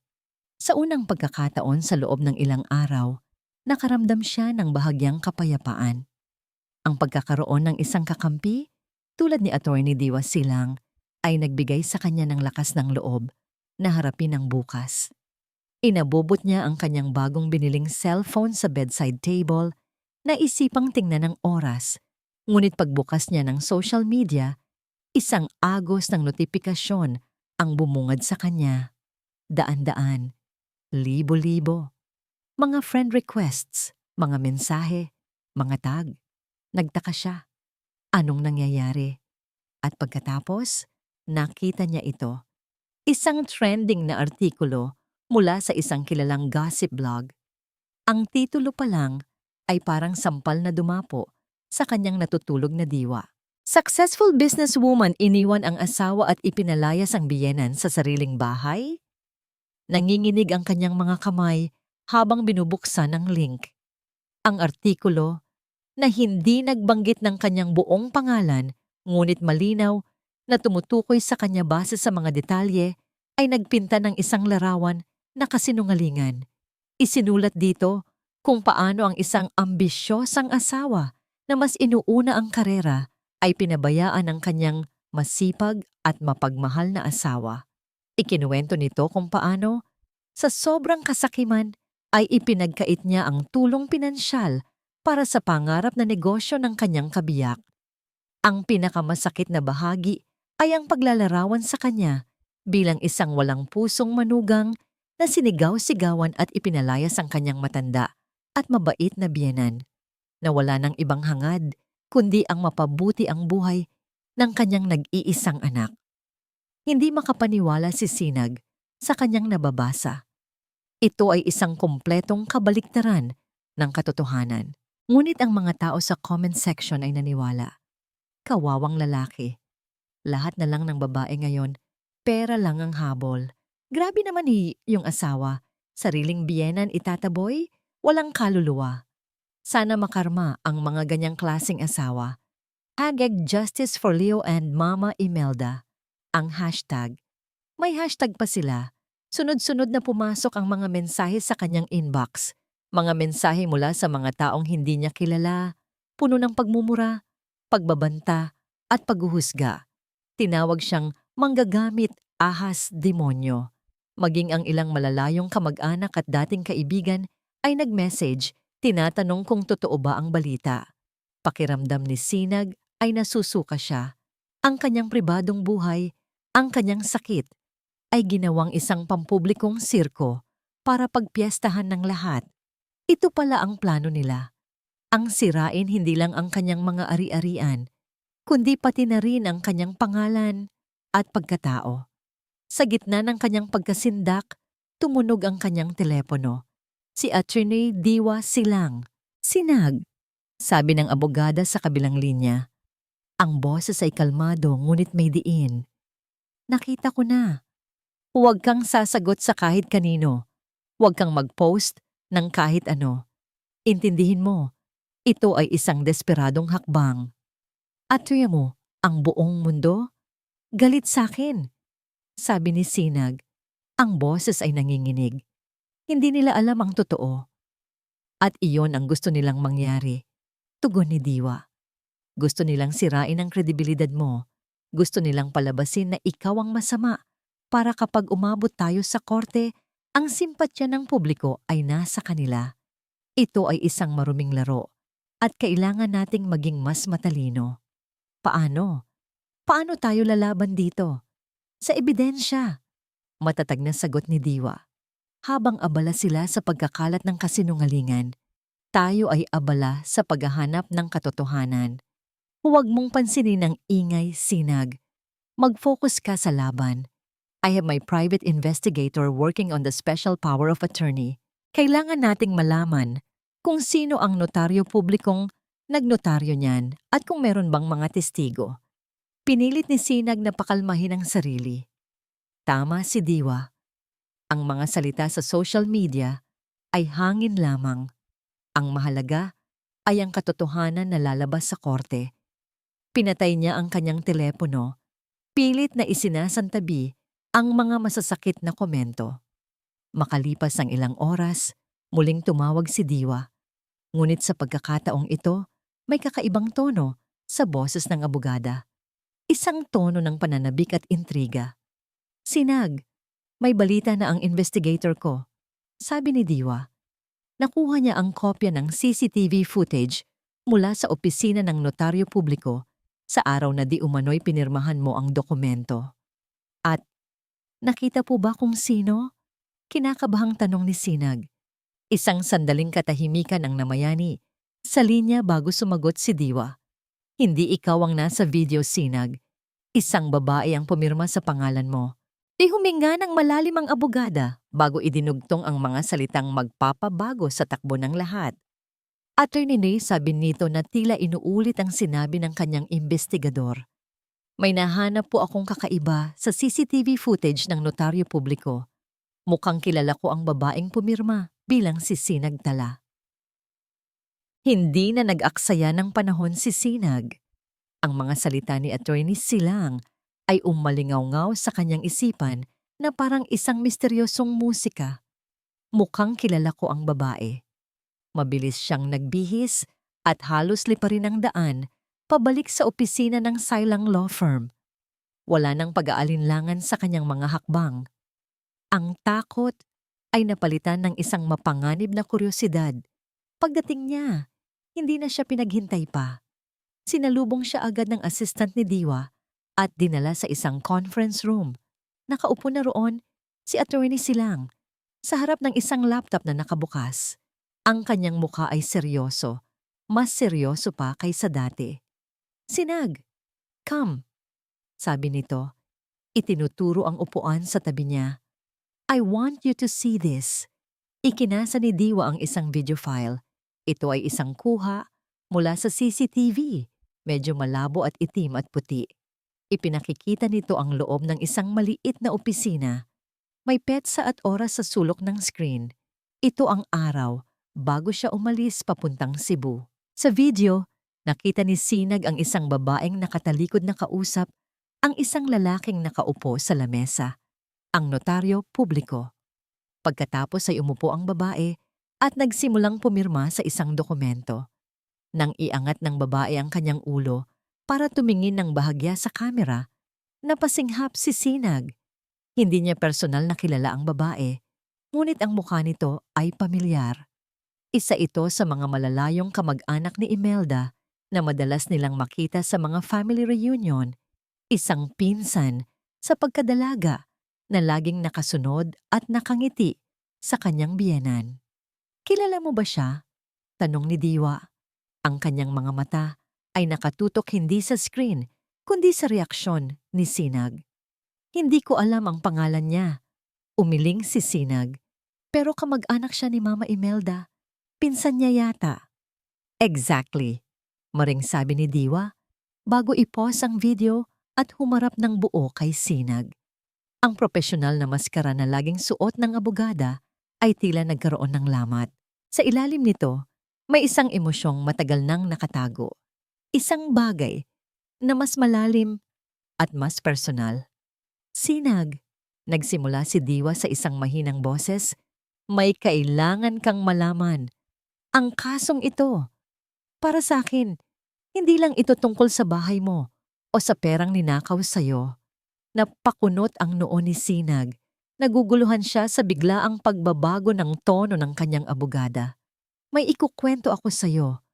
Sa unang pagkakataon sa loob ng ilang araw, nakaramdam siya ng bahagyang kapayapaan. Ang pagkakaroon ng isang kakampi, tulad ni Attorney Diwa Silang, ay nagbigay sa kanya ng lakas ng loob na harapin ang bukas. Inabobot niya ang kanyang bagong biniling cellphone sa bedside table na isipang tingnan ng oras. Ngunit pagbukas niya ng social media, isang agos ng notifikasyon ang bumungad sa kanya. Daan-daan, libo-libo. Mga friend requests, mga mensahe, mga tag. Nagtaka siya. Anong nangyayari? At pagkatapos, nakita niya ito. Isang trending na artikulo mula sa isang kilalang gossip blog. Ang titulo pa lang ay parang sampal na dumapo sa kanyang natutulog na diwa. Successful businesswoman iniwan ang asawa at ipinalayas ang biyenan sa sariling bahay? Nanginginig ang kanyang mga kamay habang binubuksan ang link. Ang artikulo na hindi nagbanggit ng kanyang buong pangalan ngunit malinaw na tumutukoy sa kanya base sa mga detalye ay nagpinta ng isang larawan na kasinungalingan. Isinulat dito kung paano ang isang ambisyosang asawa na mas inuuna ang karera ay pinabayaan ng kanyang masipag at mapagmahal na asawa. Ikinuwento nito kung paano, sa sobrang kasakiman, ay ipinagkait niya ang tulong pinansyal para sa pangarap na negosyo ng kanyang kabiyak. Ang pinakamasakit na bahagi ay ang paglalarawan sa kanya bilang isang walang pusong manugang na sinigaw-sigawan at ipinalayas ang kanyang matanda at mabait na biyenan na wala ng ibang hangad kundi ang mapabuti ang buhay ng kanyang nag-iisang anak. Hindi makapaniwala si Sinag sa kanyang nababasa. Ito ay isang kumpletong kabaliktaran ng katotohanan. Ngunit ang mga tao sa comment section ay naniwala. Kawawang lalaki. Lahat na lang ng babae ngayon, pera lang ang habol. Grabe naman yung asawa. Sariling biyenan itataboy, walang kaluluwa. Sana makarma ang mga ganyang klaseng asawa. Hashtag Justice for Leo and Mama Imelda. Ang hashtag. May hashtag pa sila. Sunod-sunod na pumasok ang mga mensahe sa kanyang inbox. Mga mensahe mula sa mga taong hindi niya kilala, puno ng pagmumura, pagbabanta, at paghuhusga. Tinawag siyang manggagamit, ahas, demonyo. Maging ang ilang malalayong kamag-anak at dating kaibigan ay nag-message, tinatanong kung totoo ba ang balita. Pakiramdam ni Sinag ay nasusuka siya. Ang kanyang pribadong buhay, ang kanyang sakit, ay ginawang isang pampublikong sirko para pagpiestahan ng lahat. Ito pala ang plano nila. Ang sirain hindi lang ang kanyang mga ari-arian, kundi pati na rin ang kanyang pangalan at pagkatao. Sa gitna ng kanyang pagkasindak, tumunog ang kanyang telepono. Si Attorney Diwa Silang. Sinag, sabi ng abogada sa kabilang linya. Ang boses ay kalmado ngunit may diin. Nakita ko na. Huwag kang sasagot sa kahit kanino. Huwag kang mag-post ng kahit ano. Intindihin mo, ito ay isang desperadong hakbang. At tuya mo, ang buong mundo? Galit sa akin, sabi ni Sinag. Ang boses ay nanginginig. Hindi nila alam ang totoo. At iyon ang gusto nilang mangyari. Tugon ni Diwa. Gusto nilang sirain ang kredibilidad mo. Gusto nilang palabasin na ikaw ang masama para kapag umabot tayo sa korte, ang simpatya ng publiko ay nasa kanila. Ito ay isang maruming laro at kailangan nating maging mas matalino. Paano? Paano tayo lalaban dito? Sa ebidensya. Matatag na sagot ni Diwa. Habang abala sila sa pagkakalat ng kasinungalingan, tayo ay abala sa paghahanap ng katotohanan. Huwag mong pansinin ang ingay, Sinag. Mag-focus ka sa laban. I have my private investigator working on the special power of attorney. Kailangan nating malaman kung sino ang notaryo publikong nagnotaryo niyan at kung meron bang mga testigo. Pinilit ni Sinag na pakalmahin ang sarili. Tama si Diwa. Ang mga salita sa social media ay hangin lamang. Ang mahalaga ay ang katotohanan na lalabas sa korte. Pinatay niya ang kanyang telepono, pilit na isinasantabi ang mga masasakit na komento. Makalipas ang ilang oras, muling tumawag si Diwa. Ngunit sa pagkakataong ito, may kakaibang tono sa boses ng abogada. Isang tono ng pananabik at intriga. Sinag, may balita na ang investigator ko. Sabi ni Diwa. Nakuha niya ang kopya ng CCTV footage mula sa opisina ng notaryo publiko sa araw na di umano'y pinirmahan mo ang dokumento. At, nakita po ba kung sino? Kinakabahang tanong ni Sinag. Isang sandaling katahimikan ang namayani sa linya bago sumagot si Diwa. Hindi ikaw ang nasa video, Sinag. Isang babae ang pumirma sa pangalan mo. Di huminga ng malalim ang abogada bago idinugtong ang mga salitang magpapabago sa takbo ng lahat. Attorney Ray, sabi nito na tila inuulit ang sinabi ng kanyang investigador. May nahanap po akong kakaiba sa CCTV footage ng notaryo publiko. Mukhang kilala ko ang babaeng pumirma bilang si Sinag Tala. Hindi na nag-aksaya ng panahon si Sinag. Ang mga salita ni Attorney Silang ay umalingaw-ngaw sa kanyang isipan na parang isang misteryosong musika. Mukhang kilala ko ang babae. Mabilis siyang nagbihis at halos liparin ang daan pabalik sa opisina ng Silang Law Firm. Wala nang pag-aalinlangan sa kanyang mga hakbang. Ang takot ay napalitan ng isang mapanganib na kuryosidad. Pagdating niya, hindi na siya pinaghintay pa. Sinalubong siya agad ng assistant ni Diwa at dinala sa isang conference room. Nakaupo na roon si Attorney Silang sa harap ng isang laptop na nakabukas. Ang kanyang mukha ay seryoso, mas seryoso pa kaysa dati. Sinag, come, sabi nito. Itinuturo ang upuan sa tabi niya. I want you to see this. Ikinasa ni Diwa ang isang video file. Ito ay isang kuha mula sa CCTV, medyo malabo at itim at puti. Ipinakikita nito ang loob ng isang maliit na opisina. May petsa at oras sa sulok ng screen. Ito ang araw bago siya umalis papuntang Cebu. Sa video, nakita ni Sinag ang isang babaeng nakatalikod na kausap ang isang lalaking nakaupo sa lamesa, ang notaryo publiko. Pagkatapos ay umupo ang babae at nagsimulang pumirma sa isang dokumento. Nang iangat ng babae ang kanyang ulo para tumingin ng bahagya sa kamera, napasinghap si Sinag. Hindi niya personal na kilala ang babae, ngunit ang mukha nito ay pamilyar. Isa ito sa mga malalayong kamag-anak ni Imelda na madalas nilang makita sa mga family reunion, isang pinsan sa pagkadalaga na laging nakasunod at nakangiti sa kanyang biyenan. Kilala mo ba siya? Tanong ni Diwa. Ang kanyang mga mata ay nakatutok hindi sa screen, kundi sa reaksyon ni Sinag. Hindi ko alam ang pangalan niya. Umiling si Sinag. Pero kamag-anak siya ni Mama Imelda. Pinsan niya yata. Exactly, maring sabi ni Diwa bago i-pause ang video at humarap ng buo kay Sinag. Ang propesyonal na maskara na laging suot ng abogada ay tila nagkaroon ng lamat. Sa ilalim nito, may isang emosyong matagal nang nakatago. Isang bagay na mas malalim at mas personal. Sinag, nagsimula si Diwa sa isang mahinang boses, may kailangan kang malaman. Ang kasong ito, para sa akin, hindi lang ito tungkol sa bahay mo o sa perang ninakaw sa'yo. Napakunot ang noo ni Sinag. Naguguluhan siya sa biglaang pagbabago ng tono ng kanyang abogada. May ikukwento ako sa'yo.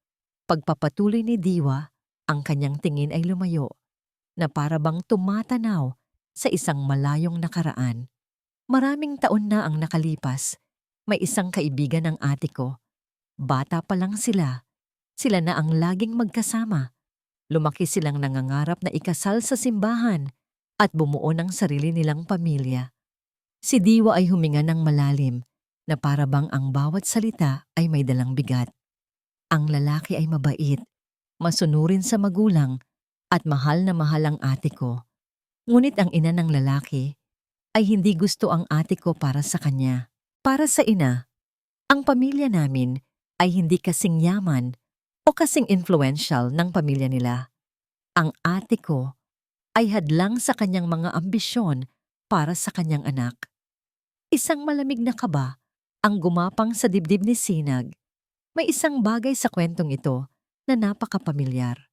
Pagpapatuloy ni Diwa, ang kanyang tingin ay lumayo, na para bang tumatanaw sa isang malayong nakaraan. Maraming taon na ang nakalipas. May isang kaibigan ng ate ko. Bata pa lang sila. Sila na ang laging magkasama. Lumaki silang nangangarap na ikasal sa simbahan at bumuo ng sarili nilang pamilya. Si Diwa ay huminga ng malalim na para bang ang bawat salita ay may dalang bigat. Ang lalaki ay mabait, masunurin sa magulang At mahal na mahal ang ate ko. Ngunit ang ina ng lalaki ay hindi gusto ang ate ko para sa kanya. Para sa ina, ang pamilya namin ay hindi kasing yaman o kasing influential ng pamilya nila. Ang ate ko ay hadlang sa kanyang mga ambisyon para sa kanyang anak. Isang malamig na kaba ang gumapang sa dibdib ni Sinag. May isang bagay sa kwentong ito na napakapamilyar.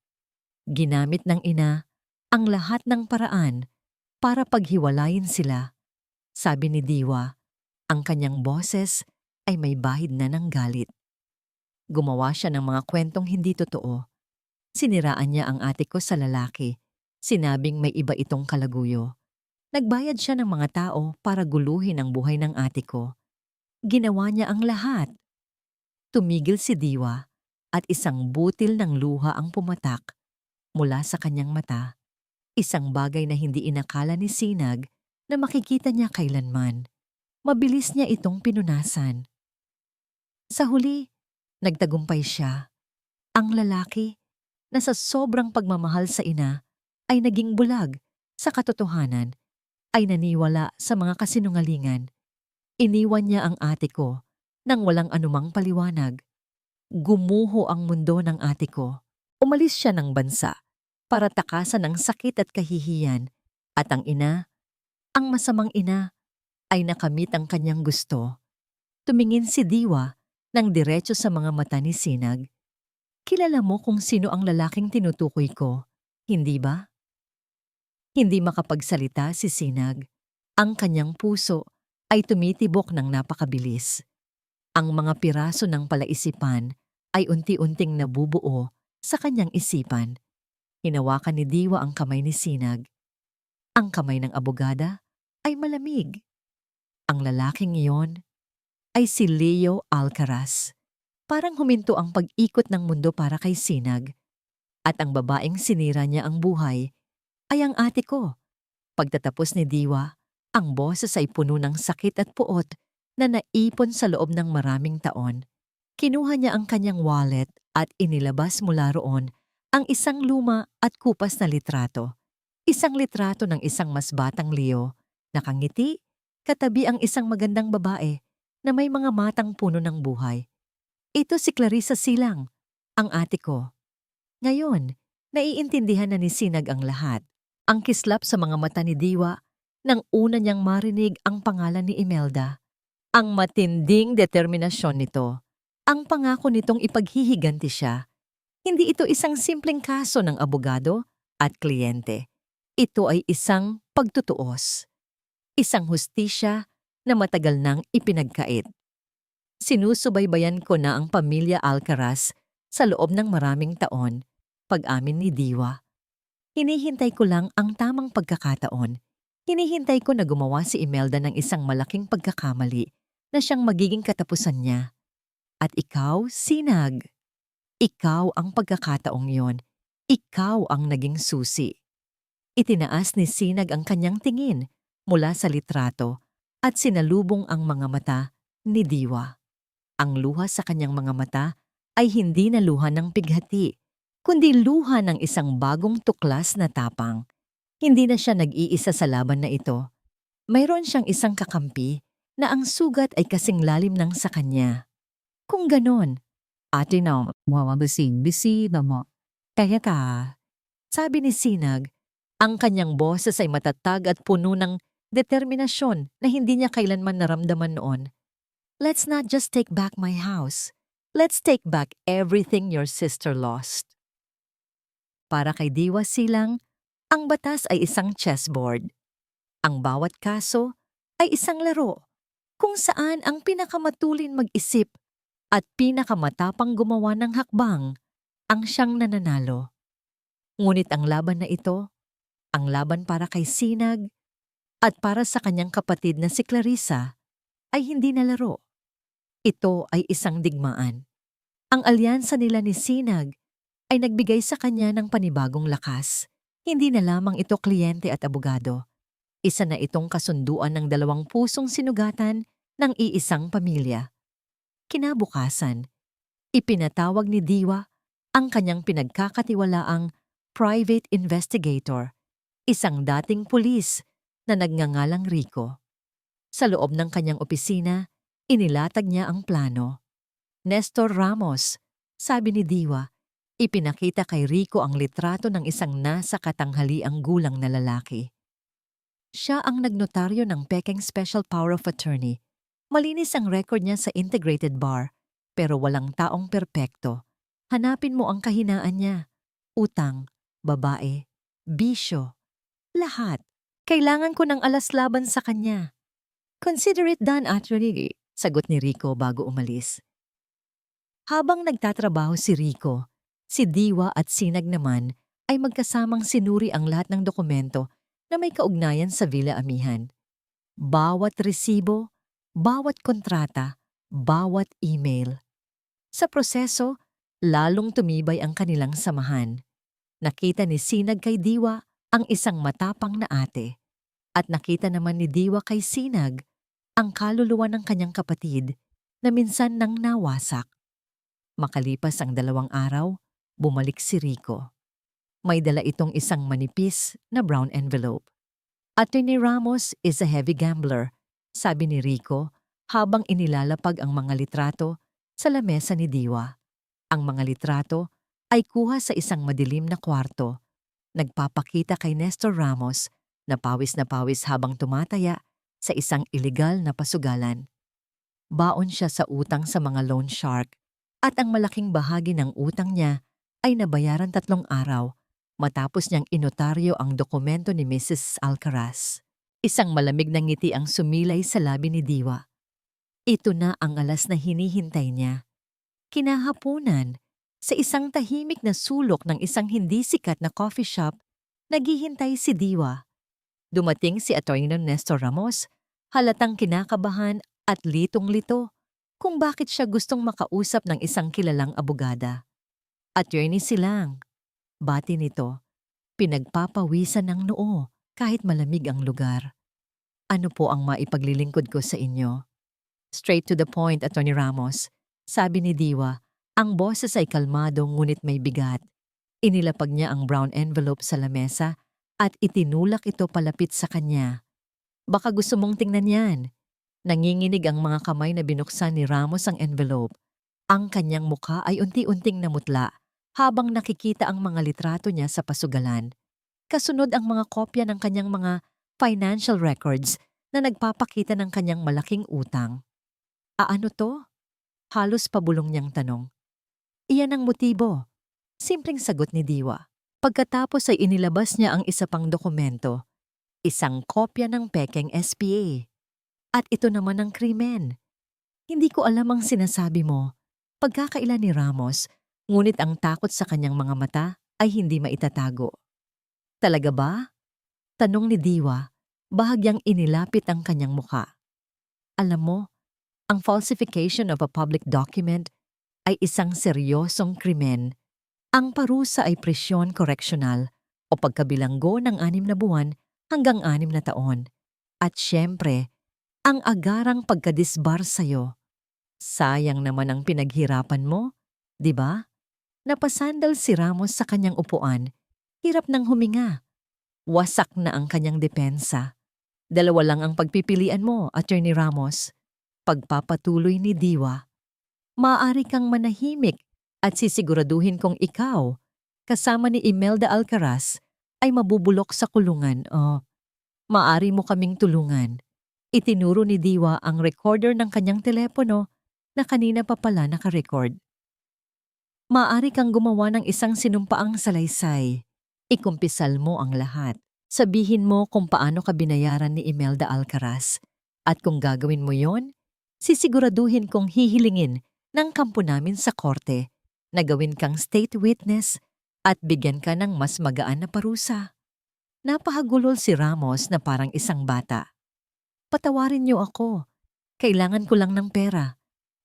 Ginamit ng ina ang lahat ng paraan para paghiwalayin sila. Sabi ni Diwa, ang kanyang boses ay may bahid na ng galit. Gumawa siya ng mga kwentong hindi totoo. Siniraan niya ang ate ko sa lalaki. Sinabing may iba itong kalaguyo. Nagbayad siya ng mga tao para guluhin ang buhay ng ate ko. Ginawa niya ang lahat. Tumigil si Diwa at isang butil ng luha ang pumatak mula sa kanyang mata. Isang bagay na hindi inakala ni Sinag na makikita niya kailanman. Mabilis niya itong pinunasan. Sa huli, nagtagumpay siya. Ang lalaki na sa sobrang pagmamahal sa ina ay naging bulag sa katotohanan, ay naniwala sa mga kasinungalingan. Iniwan niya ang ate ko nang walang anumang paliwanag. Gumuho ang mundo ng ate ko. Umalis siya ng bansa para takasan ang sakit at kahihiyan, at ang ina, ang masamang ina, ay nakamit ang kanyang gusto. Tumingin si Diwa ng diretso sa mga mata ni Sinag. Kilala mo kung sino ang lalaking tinutukoy ko, hindi ba? Hindi makapagsalita si Sinag. Ang kanyang puso ay tumitibok ng napakabilis. Ang mga piraso ng palaisipan ay unti-unting nabubuo sa kanyang isipan. Hinawakan ni Diwa ang kamay ni Sinag. Ang kamay ng abogada ay malamig. Ang lalaking iyon ay si Leo Alcaraz. Parang huminto ang pag-ikot ng mundo para kay Sinag. At ang babaeng sinira niya ang buhay ay ang ate ko. Pagtatapos ni Diwa, ang boses ay puno ng sakit at puot na naipon sa loob ng maraming taon. Kinuha niya ang kanyang wallet at inilabas mula roon ang isang luma at kupas na litrato. Isang litrato ng isang mas batang Leo, nakangiti, katabi ang isang magandang babae na may mga matang puno ng buhay. Ito si Clarissa Silang, ang ate ko. Ngayon, naiintindihan na ni Sinag ang lahat. Ang kislap sa mga mata ni Diwa nang una niyang marinig ang pangalan ni Imelda. Ang matinding determinasyon nito. Ang pangako nitong ipaghihiganti siya. Hindi ito isang simpleng kaso ng abogado at kliyente. Ito ay isang pagtutuos. Isang hustisya na matagal nang ipinagkait. Sinusubaybayan ko na ang pamilya Alcaraz sa loob ng maraming taon, pag-amin ni Diwa. Hinihintay ko lang ang tamang pagkakataon. Hinihintay ko na gumawa si Imelda ng isang malaking pagkakamali na siyang magiging katapusan niya. At ikaw, Sinag. Ikaw ang pagkakataong yon. Ikaw ang naging susi. Itinaas ni Sinag ang kanyang tingin mula sa litrato at sinalubong ang mga mata ni Diwa. Ang luha sa kanyang mga mata ay hindi na luha ng pighati, kundi luha ng isang bagong tuklas na tapang. Hindi na siya nag-iisa sa laban na ito. Mayroon siyang isang kakampi na ang sugat ay kasing lalim ng sa kanya. Kung ganon, ate na bisi na mo. Kaya ka, sabi ni Sinag, ang kanyang boses ay matatag at puno ng determinasyon na hindi niya kailanman naramdaman noon. Let's not just take back my house. Let's take back everything your sister lost. Para kay Diwa Silang, ang batas ay isang chessboard. Ang bawat kaso ay isang laro kung saan ang pinakamatulin mag-isip at pinakamatapang gumawa ng hakbang ang siyang nananalo. Ngunit ang laban na ito, ang laban para kay Sinag at para sa kanyang kapatid na si Clarissa, ay hindi na laro. Ito ay isang digmaan. Ang alyansa nila ni Sinag ay nagbigay sa kanya ng panibagong lakas. Hindi na lamang ito kliyente at abogado. Isa na itong kasunduan ng dalawang pusong sinugatan ng iisang pamilya. Kinabukasan, ipinatawag ni Diwa ang kanyang pinagkakatiwalaang private investigator, isang dating pulis na nagngangalang Rico. Sa loob ng kanyang opisina, inilatag niya ang plano. Nestor Ramos, sabi ni Diwa, ipinakita kay Rico ang litrato ng isang nasa katanghaliang gulang na lalaki. Siya ang nagnotaryo ng pekeng Special Power of Attorney. Malinis ang record niya sa Integrated Bar, pero walang taong perpekto. Hanapin mo ang kahinaan niya. Utang, babae, bisyo, lahat. Kailangan ko ng alas laban sa kanya. Consider it done, attorney, sagot ni Rico bago umalis. Habang nagtatrabaho si Rico, si Diwa at Sinag naman ay magkasamang sinuri ang lahat ng dokumento na may kaugnayan sa Villa Amihan. Bawat resibo, bawat kontrata, bawat email. Sa proseso, lalong tumibay ang kanilang samahan. Nakita ni Sinag kay Diwa ang isang matapang na ate at nakita naman ni Diwa kay Sinag ang kaluluwa ng kanyang kapatid na minsan nang nawasak. Makalipas ang 2 araw, bumalik si Rico. May dala itong isang manipis na brown envelope. Attorney Ramos is a heavy gambler, sabi ni Rico habang inilalapag ang mga litrato sa lamesa ni Diwa. Ang mga litrato ay kuha sa isang madilim na kwarto. Nagpapakita kay Nestor Ramos na pawis habang tumataya sa isang ilegal na pasugalan. Baon siya sa utang sa mga loan shark at ang malaking bahagi ng utang niya ay nabayaran 3 araw matapos niyang inotaryo ang dokumento ni Mrs. Alcaraz. Isang malamig na ngiti ang sumilay sa labi ni Diwa. Ito na ang alas na hinihintay niya. Kinahaponan, sa isang tahimik na sulok ng isang hindi sikat na coffee shop, naghihintay si Diwa. Dumating si Atty. Nestor Ramos, halatang kinakabahan at litong-lito kung bakit siya gustong makausap ng isang kilalang abogada. Attorney Silang, bati nito, pinagpapawisan ng noo kahit malamig ang lugar. Ano po ang maipaglilingkod ko sa inyo? Straight to the point, Attorney Ramos, sabi ni Diwa. Ang boses ay kalmado ngunit may bigat. Inilapag niya ang brown envelope sa lamesa at itinulak ito palapit sa kanya. Baka gusto mong tingnan yan. Nanginginig ang mga kamay na binuksan ni Ramos ang envelope. Ang kanyang mukha ay unti-unting namutla habang nakikita ang mga litrato niya sa pasugalan. Kasunod ang mga kopya ng kanyang mga financial records na nagpapakita ng kanyang malaking utang. Ano to? Halos pabulong niyang tanong. Iyan ang motibo. Simpleng sagot ni Diwa. Pagkatapos ay inilabas niya ang isa pang dokumento. Isang kopya ng pekeng SPA. At ito naman ang krimen. Hindi ko alam ang sinasabi mo. Pagkakailan ni Ramos, ngunit ang takot sa kanyang mga mata ay hindi maitatago. Talaga ba? Tanong ni Diwa, bahagyang inilapit ang kanyang muka. Alam mo, ang falsification of a public document ay isang seryosong krimen. Ang parusa ay prisyon koreksyonal o pagkabilanggo ng 6 na buwan hanggang 6 na taon. At syempre, ang agarang pagkadisbar sa'yo. Sayang naman ang pinaghirapan mo, di ba? Napasandal si Ramos sa kanyang upuan, hirap ng huminga. Wasak na ang kanyang depensa. 2 lang ang pagpipilian mo, Attorney Ramos. Pagpapatuloy ni Diwa. Maaari kang manahimik at sisiguraduhin kong ikaw, kasama ni Imelda Alcaraz, ay mabubulok sa kulungan o maaari mo kaming tulungan. Itinuro ni Diwa ang recorder ng kanyang telepono na kanina pa pala nakarecord. Maaari kang gumawa ng isang sinumpaang salaysay. Ikumpisal mo ang lahat. Sabihin mo kung paano ka binayaran ni Imelda Alcaraz. At kung gagawin mo yon, sisiguraduhin kong hihilingin ng kampo namin sa korte na gawin kang state witness at bigyan ka ng mas magaan na parusa. Napahagulol si Ramos na parang isang bata. Patawarin niyo ako. Kailangan ko lang ng pera.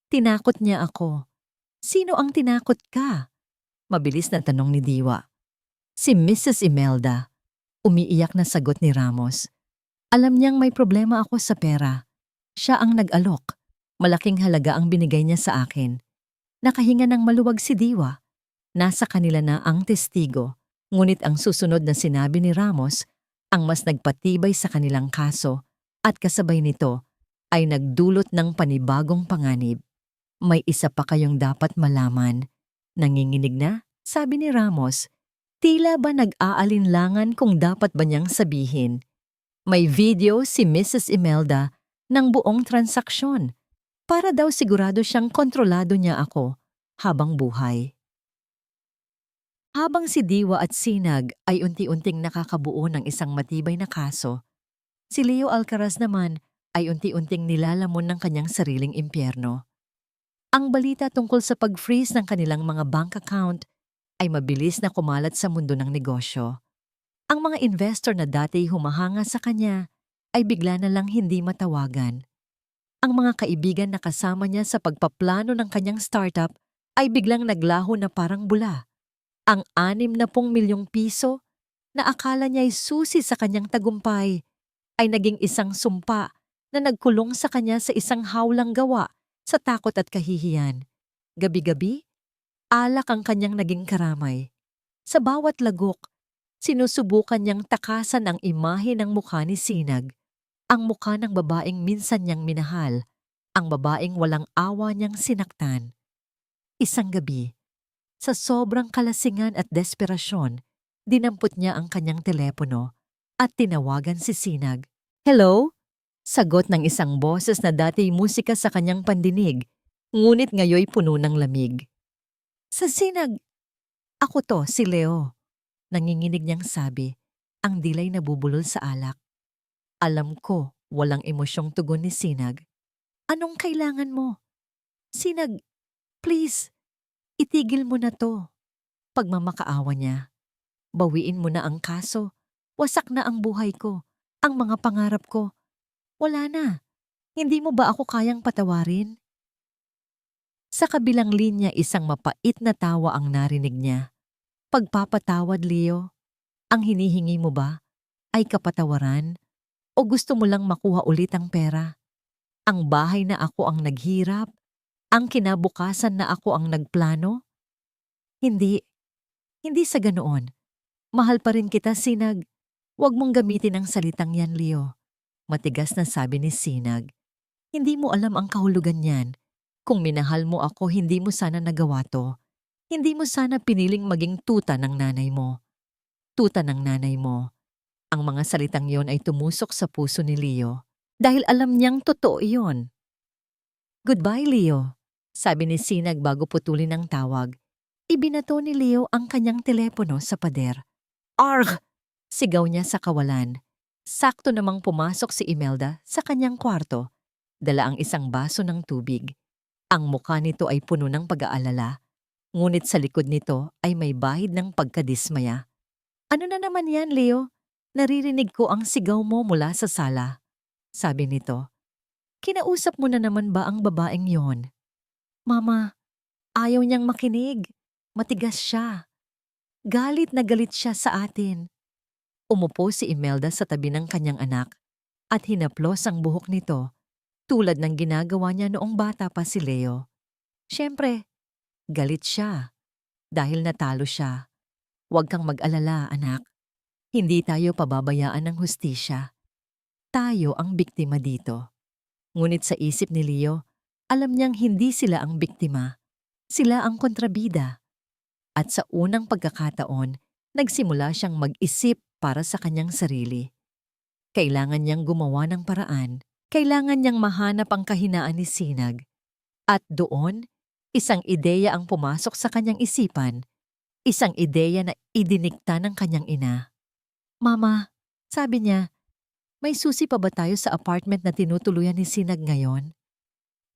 Tinakot niya ako. Sino ang tinakot ka? Mabilis na tanong ni Diwa. Si Mrs. Imelda. Umiiyak na sagot ni Ramos. Alam niyang may problema ako sa pera. Siya ang nag-alok. Malaking halaga ang binigay niya sa akin. Nakahinga ng maluwag si Diwa. Nasa kanila na ang testigo. Ngunit ang susunod na sinabi ni Ramos ang mas nagpatibay sa kanilang kaso at kasabay nito ay nagdulot ng panibagong panganib. May isa pa kayong dapat malaman. Nanginginig na, sabi ni Ramos. Tila ba nag-aalinlangan kung dapat ba niyang sabihin. May video si Mrs. Imelda ng buong transaksyon para daw sigurado siyang kontrolado niya ako habang buhay. Habang si Diwa at Sinag ay unti-unting nakakabuo ng isang matibay na kaso, si Leo Alcaraz naman ay unti-unting nilalamon ng kanyang sariling impyerno. Ang balita tungkol sa pag-freeze ng kanilang mga bank account ay mabilis na kumalat sa mundo ng negosyo. Ang mga investor na dati humahanga sa kanya ay bigla na lang hindi matawagan. Ang mga kaibigan na kasama niya sa pagpaplano ng kanyang startup ay biglang naglaho na parang bula. Ang 60 milyong piso na akala niya ay susi sa kanyang tagumpay ay naging isang sumpa na nagkulong sa kanya sa isang hawlang gawa sa takot at kahihiyan. Gabi-gabi, alak ang kanyang naging karamay. Sa bawat lagok, sinusubukan niyang takasan ang imahe ng mukha ni Sinag, ang mukha ng babaeng minsan niyang minahal, ang babaeng walang awa niyang sinaktan. Isang gabi, sa sobrang kalasingan at desperasyon, dinampot niya ang kanyang telepono at tinawagan si Sinag. "Hello?" Sagot ng isang boses na dati musika sa kanyang pandinig, ngunit ngayoy puno ng lamig. "Sa Sinag, ako to, si Leo." Nanginginig niyang sabi, ang dilay nabubulol sa alak. Alam ko, walang emosyong tugon ni Sinag. "Anong kailangan mo?" "Sinag, please, itigil mo na to." Pagmamakaawa niya. "Bawiin mo na ang kaso. Wasak na ang buhay ko, ang mga pangarap ko. Wala na. Hindi mo ba ako kayang patawarin?" Sa kabilang linya isang mapait na tawa ang narinig niya. "Pagpapatawad, Leo? Ang hinihingi mo ba ay kapatawaran o gusto mo lang makuha ulit ang pera? Ang bahay na ako ang naghirap? Ang kinabukasan na ako ang nagplano?" "Hindi. Hindi sa ganoon. Mahal pa rin kita, Sinag. Huwag mong gamitin ang salitang yan, Leo." Matigas na sabi ni Sinag. "Hindi mo alam ang kahulugan niyan. Kung minahal mo ako, hindi mo sana nagawa to. Hindi mo sana piniling maging tuta ng nanay mo." Tuta ng nanay mo. Ang mga salitang yon ay tumusok sa puso ni Leo dahil alam niyang totoo iyon. "Goodbye, Leo," sabi ni Sinag bago putulin ang tawag. Ibinato ni Leo ang kanyang telepono sa pader. "Argh!" sigaw niya sa kawalan. Sakto namang pumasok si Imelda sa kanyang kwarto. Dala ang isang baso ng tubig. Ang mukha nito ay puno ng pag-aalala. Ngunit sa likod nito ay may bahid ng pagkadismaya. "Ano na naman yan, Leo? Naririnig ko ang sigaw mo mula sa sala," sabi nito. "Kinausap mo na naman ba ang babaeng yon?" "Mama, ayaw niyang makinig. Matigas siya. Galit na galit siya sa atin." Umupo si Imelda sa tabi ng kanyang anak at hinaplos ang buhok nito tulad ng ginagawa niya noong bata pa si Leo. "Siyempre, galit siya dahil natalo siya. Huwag kang mag-alala, anak. Hindi tayo pababayaan ng hustisya. Tayo ang biktima dito." Ngunit sa isip ni Leo, alam niyang hindi sila ang biktima. Sila ang kontrabida. At sa unang pagkakataon, nagsimula siyang mag-isip para sa kanyang sarili. Kailangan niyang gumawa ng paraan. Kailangan niyang mahanap ang kahinaan ni Sinag. At doon, isang ideya ang pumasok sa kanyang isipan. Isang ideya na idinikta ng kanyang ina. "Mama," sabi niya, "may susi pa ba tayo sa apartment na tinutuluyan ni Sinag ngayon?"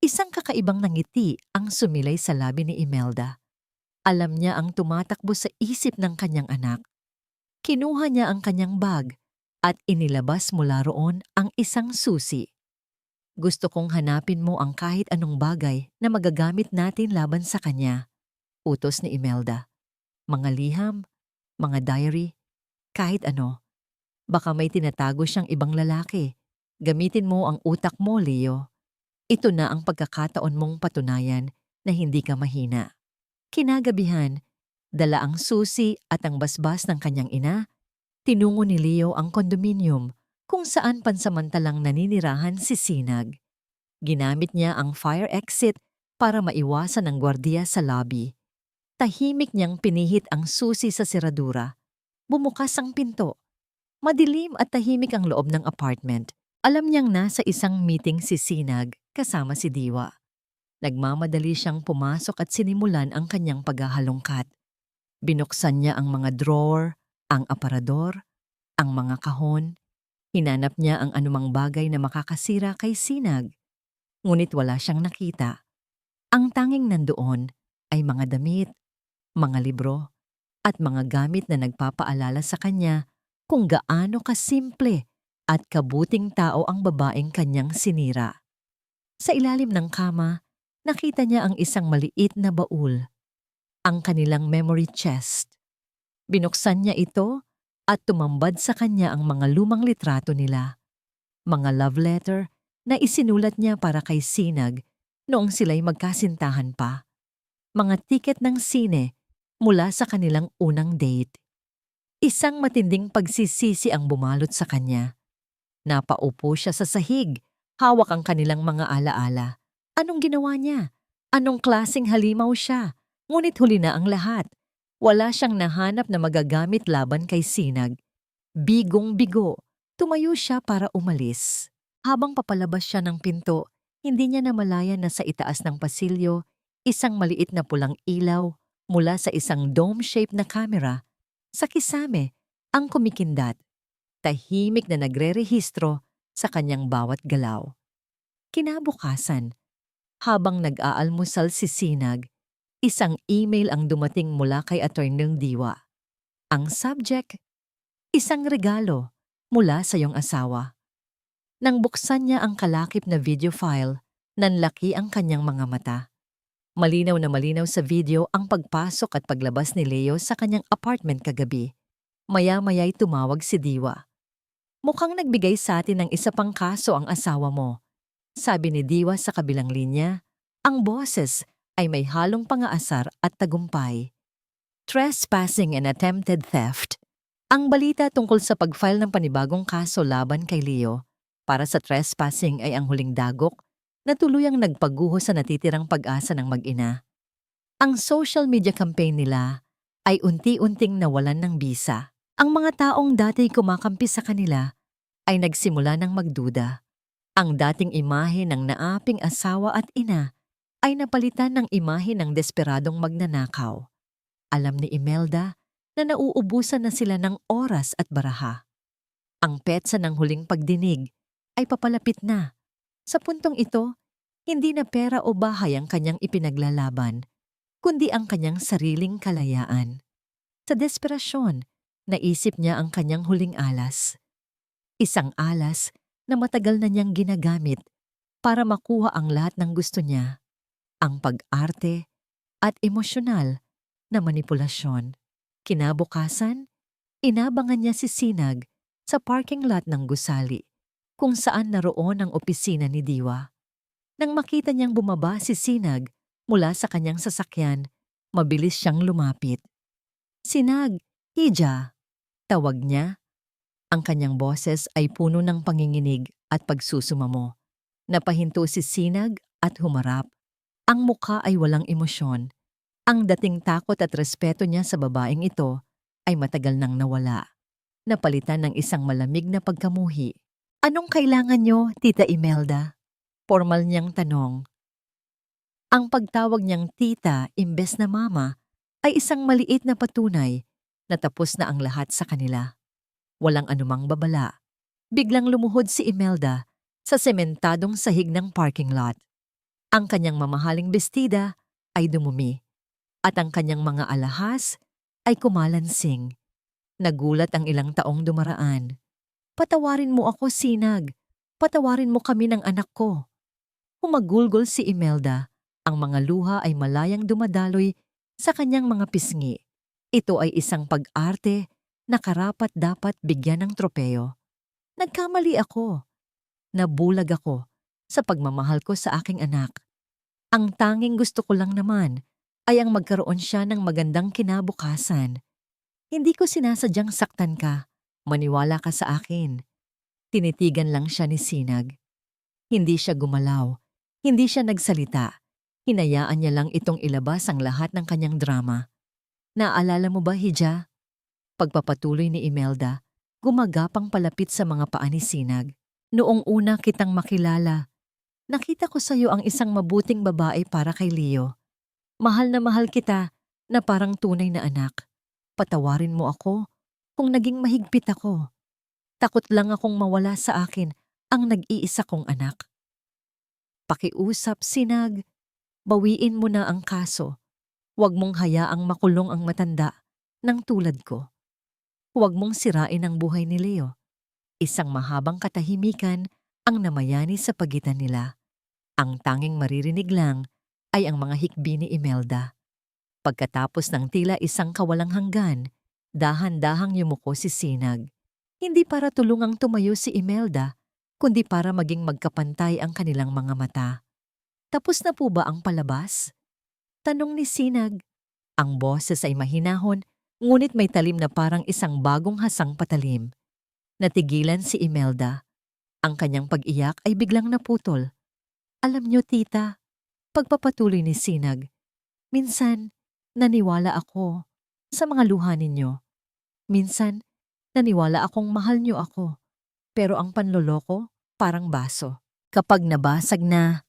Isang kakaibang nangiti ang sumilay sa labi ni Imelda. Alam niya ang tumatakbo sa isip ng kanyang anak. Kinuha niya ang kanyang bag at inilabas mula roon ang isang susi. "Gusto kong hanapin mo ang kahit anong bagay na magagamit natin laban sa kanya," utos ni Imelda. "Mga liham, mga diary, kahit ano. Baka may tinatago siyang ibang lalaki. Gamitin mo ang utak mo, Leo. Ito na ang pagkakataon mong patunayan na hindi ka mahina." Kinagabihan, Dala ang susi at ang basbas ng kanyang ina, tinungo ni Leo ang kondominium kung saan pansamantalang naninirahan si Sinag. Ginamit niya ang fire exit para maiwasan ang gwardiya sa lobby. Tahimik niyang pinihit ang susi sa seradura. Bumukas ang pinto. Madilim at tahimik ang loob ng apartment. Alam niyang nasa isang meeting si Sinag kasama si Diwa. Nagmamadali siyang pumasok at sinimulan ang kanyang paghahalongkat. Binuksan niya ang mga drawer, ang aparador, ang mga kahon. Hinanap niya ang anumang bagay na makakasira kay Sinag. Ngunit wala siyang nakita. Ang tanging nandoon ay mga damit, mga libro, at mga gamit na nagpapaalala sa kanya kung gaano kasimple at kabuting tao ang babaeng kanyang sinira. Sa ilalim ng kama, nakita niya ang isang maliit na baul, ang kanilang memory chest. Binuksan niya ito at tumambad sa kanya ang mga lumang litrato nila, mga love letter na isinulat niya para kay Sinag noong sila'y magkasintahan pa, mga tiket ng sine mula sa kanilang unang date. Isang matinding pagsisisi ang bumalot sa kanya. Napaupo siya sa sahig, hawak ang kanilang mga alaala. Anong ginawa niya? Anong klaseng halimaw siya? Ngunit huli na ang lahat. Wala siyang nahanap na magagamit laban kay Sinag. Bigong-bigo, tumayo siya para umalis. Habang papalabas siya ng pinto, hindi niya namalayan na sa itaas ng pasilyo, isang maliit na pulang ilaw mula sa isang dome-shaped na camera. Sa kisame, ang kumikindat, tahimik na nagre-rehistro sa kanyang bawat galaw. Kinabukasan, habang nag-aalmusal si Sinag, isang email ang dumating mula kay Attorney Diwa. Ang subject, isang regalo mula sa iyong asawa. Nang buksan niya ang kalakip na video file, nanlaki ang kanyang mga mata. Malinaw na malinaw sa video ang pagpasok at paglabas ni Leo sa kanyang apartment kagabi. Maya-maya'y tumawag si Diwa. Mukhang nagbigay sa atin ng isa pang kaso ang asawa mo. Sabi ni Diwa sa kabilang linya, ang boses ay may halong pangaasar at tagumpay. Trespassing and attempted theft. Ang balita tungkol sa pag-file ng panibagong kaso laban kay Leo para sa trespassing ay ang huling dagok na tuluyang nagpaguho sa natitirang pag-asa ng mag-ina. Ang social media campaign nila ay unti-unting nawalan ng bisa. Ang mga taong dati kumakampi sa kanila ay nagsimula ng magduda. Ang dating imahe ng naaping asawa at ina ay napalitan ng imahe ng desperadong magnanakaw. Alam ni Imelda na nauubusan na sila ng oras at baraha. Ang petsa ng huling pagdinig ay papalapit na. Sa puntong ito, hindi na pera o bahay ang kanyang ipinaglalaban, kundi ang kanyang sariling kalayaan. Sa desperasyon, naisip niya ang kanyang huling alas. Isang alas na matagal na niyang ginagamit para makuha ang lahat ng gusto niya, ang pag-arte at emosyonal na manipulasyon. Kinabukasan, inabangan niya si Sinag sa parking lot ng gusali, kung saan naroon ang opisina ni Diwa. Nang makita niyang bumaba si Sinag mula sa kanyang sasakyan, mabilis siyang lumapit. Sinag, Hija, tawag niya. Ang kanyang boses ay puno ng panginginig at pagsusumamo. Napahinto si Sinag at humarap. Ang mukha ay walang emosyon. Ang dating takot at respeto niya sa babaeng ito ay matagal nang nawala. Napalitan ng isang malamig na pagkamuhi. Anong kailangan niyo, Tita Imelda? Formal niyang tanong. Ang pagtawag niyang tita imbes na mama ay isang maliit na patunay na tapos na ang lahat sa kanila. Walang anumang babala. Biglang lumuhod si Imelda sa sementadong sahig ng parking lot. Ang kanyang mamahaling bestida ay dumumi at ang kanyang mga alahas ay kumalansing. Nagulat ang ilang taong dumaraan. Patawarin mo ako, Sinag. Patawarin mo kami ng anak ko. Humagulgol si Imelda. Ang mga luha ay malayang dumadaloy sa kanyang mga pisngi. Ito ay isang pag-arte na karapat-dapat bigyan ng tropeo. Nagkamali ako. Nabulag ako sa pagmamahal ko sa aking anak. Ang tanging gusto ko lang naman ay ang magkaroon siya ng magandang kinabukasan. Hindi ko sinasadyang saktan ka. Maniwala ka sa akin. Tinitigan lang siya ni Sinag. Hindi siya gumalaw. Hindi siya nagsalita. Hinayaan niya lang itong ilabas ang lahat ng kanyang drama. Naalala mo ba, Hija? Pagpapatuloy ni Imelda, gumagapang palapit sa mga paa ni Sinag. Noong una kitang makilala, nakita ko sa iyo ang isang mabuting babae para kay Leo. Mahal na mahal kita na parang tunay na anak. Patawarin mo ako kung naging mahigpit ako. Takot lang akong mawala sa akin ang nag-iisa kong anak. Pakiusap, Sinag. Bawiin mo na ang kaso. Huwag mong hayaang makulong ang matanda ng tulad ko. Huwag mong sirain ang buhay ni Leo. Isang mahabang katahimikan ang namayani sa pagitan nila. Ang tanging maririnig lang ay ang mga hikbi ni Imelda. Pagkatapos ng tila isang kawalang hanggan, dahan-dahang yumuko si Sinag. Hindi para tulungang tumayo si Imelda, kundi para maging magkapantay ang kanilang mga mata. Tapos na po ba ang palabas? Tanong ni Sinag. Ang boses ay mahinahon, ngunit may talim na parang isang bagong hasang patalim. Natigilan si Imelda. Ang kanyang pag-iyak ay biglang naputol. Alam niyo, tita, pagpapatuloy ni Sinag, minsan naniwala ako sa mga luha ninyo. Minsan naniwala akong mahal niyo ako. Pero ang panloloko parang baso. Kapag nabasag na,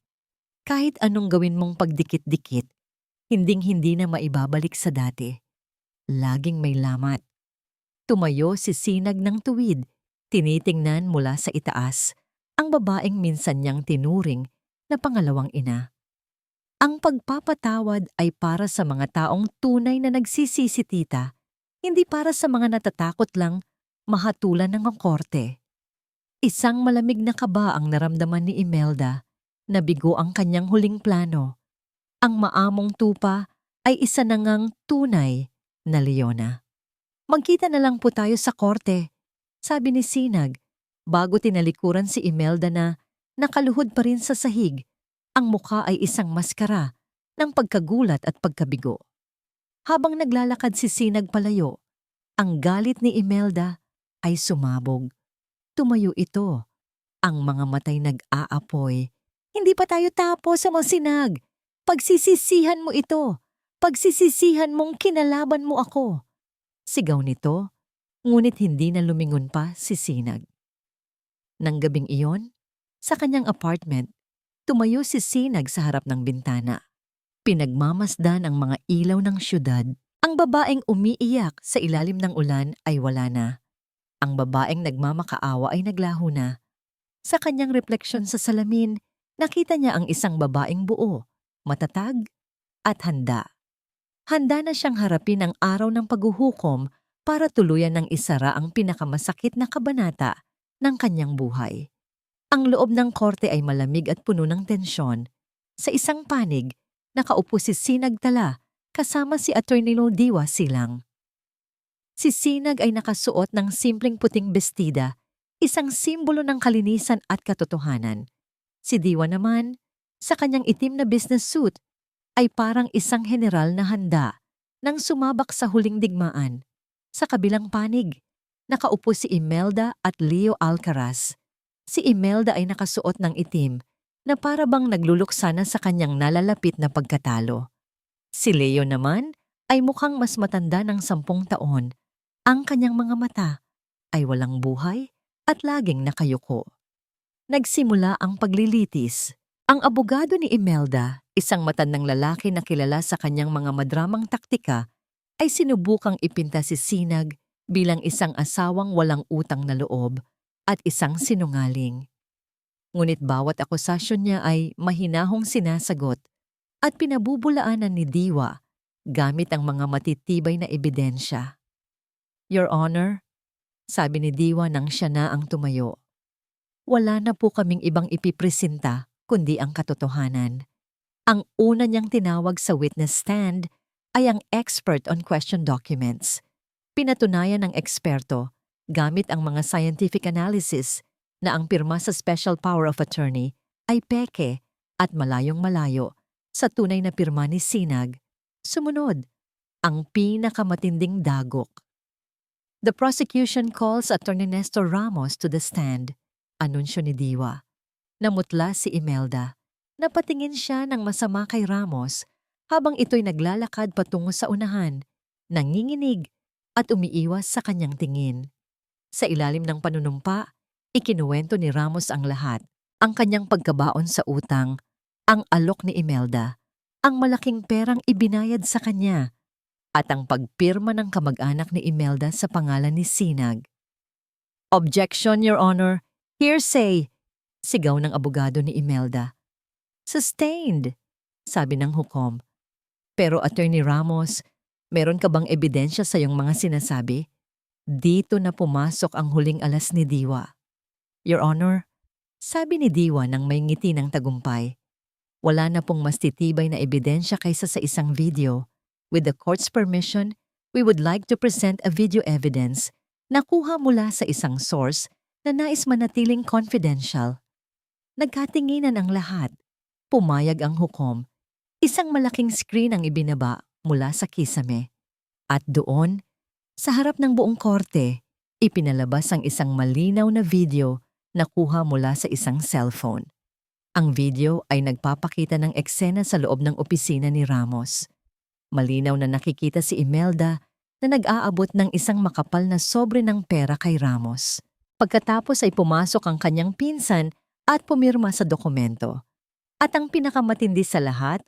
kahit anong gawin mong pagdikit-dikit, hinding-hindi na maibabalik sa dati. Laging may lamat. Tumayo si Sinag ng tuwid, tinitingnan mula sa itaas, ang babaeng minsan niyang tinuring na pangalawang ina. Ang pagpapatawad ay para sa mga taong tunay na nagsisisi, tita, hindi para sa mga natatakot lang mahatulan ng korte. Isang malamig na kaba ang naramdaman ni Imelda, nabigo ang kanyang huling plano. Ang maamong tupa ay isa na ngang tunay na Leona. Magkita na lang po tayo sa korte, sabi ni Sinag, bago tinalikuran si Imelda na nakaluhod pa rin sa sahig. Ang mukha ay isang maskara ng pagkagulat at pagkabigo. Habang naglalakad si Sinag palayo, ang galit ni Imelda ay sumabog. Tumayo ito, ang mga matay nag-aapoy. Hindi pa tayo tapos sa mga Sinag. Pagsisisihan mo ito. Pagsisisihan mong kinalaban mo ako. Sigaw nito, ngunit hindi na lumingon pa si Sinag. Nang gabing iyon, sa kanyang apartment, tumayo si Sinag sa harap ng bintana. Pinagmamasdan ang mga ilaw ng syudad. Ang babaeng umiiyak sa ilalim ng ulan ay wala na. Ang babaeng nagmamakaawa ay naglaho na. Sa kanyang refleksyon sa salamin, nakita niya ang isang babaeng buo, matatag at handa. Handa na siyang harapin ang araw ng paghuhukom para tuluyan ng isara ang pinakamasakit na kabanata ng kanyang buhay. Ang loob ng korte ay malamig at puno ng tensyon. Sa isang panig, nakaupo si Sinag Tala kasama si Attorney Diwa Silang. Si Sinag ay nakasuot ng simpleng puting bestida, isang simbolo ng kalinisan at katotohanan. Si Diwa naman, sa kanyang itim na business suit, ay parang isang general na handa nang sumabak sa huling digmaan. Sa kabilang panig, nakaupo si Imelda at Leo Alcaraz. Si Imelda ay nakasuot ng itim na para bang nagluluksa na sa kanyang nalalapit na pagkatalo. Si Leo naman ay mukhang mas matanda ng 10 taon. Ang kanyang mga mata ay walang buhay at laging nakayuko. Nagsimula ang paglilitis. Ang abogado ni Imelda, isang matandang lalaki na kilala sa kanyang mga madramang taktika, ay sinubukang ipinta si Sinag bilang isang asawang walang utang na loob at isang sinungaling. Ngunit bawat akusasyon niya ay mahinahong sinasagot at pinabubulaanan ni Diwa gamit ang mga matitibay na ebidensya. Your Honor, sabi ni Diwa nang siya na ang tumayo, wala na po kaming ibang ipipresenta kundi ang katotohanan. Ang una niyang tinawag sa witness stand ay ang expert on question documents. Pinatunayan ng eksperto, gamit ang mga scientific analysis, na ang pirma sa special power of attorney ay peke at malayong-malayo sa tunay na pirma ni Sinag. Sumunod, ang pinakamatinding dagok. The prosecution calls Attorney Nestor Ramos to the stand. Anunsyo ni Diwa. Namutla si Imelda. Napatingin siya ng masama kay Ramos habang ito'y naglalakad patungo sa unahan, nanginginig at umiiwas sa kanyang tingin. Sa ilalim ng panunumpa, ikinuwento ni Ramos ang lahat. Ang kanyang pagkabaon sa utang, ang alok ni Imelda, ang malaking perang ibinayad sa kanya, at ang pagpirma ng kamag-anak ni Imelda sa pangalan ni Sinag. Objection, Your Honor. Hearsay! Sigaw ng abogado ni Imelda. Sustained, sabi ng hukom. Pero Attorney Ramos, meron ka bang ebidensya sa iyong mga sinasabi? Dito na pumasok ang huling alas ni Diwa. Your Honor, sabi ni Diwa nang may ngiti ng tagumpay. Wala na pong mas titibay na ebidensya kaysa sa isang video. With the court's permission, we would like to present a video evidence na kuha mula sa isang source na nais manatiling confidential. Nagkatinginan ang lahat. Pumayag ang hukom. Isang malaking screen ang ibinaba mula sa kisame. At doon, sa harap ng buong korte, ipinalabas ang isang malinaw na video na kuha mula sa isang cellphone. Ang video ay nagpapakita ng eksena sa loob ng opisina ni Ramos. Malinaw na nakikita si Imelda na nag-aabot ng isang makapal na sobre ng pera kay Ramos. Pagkatapos ay pumasok ang kanyang pinsan at pumirma sa dokumento. At ang pinakamatindi sa lahat,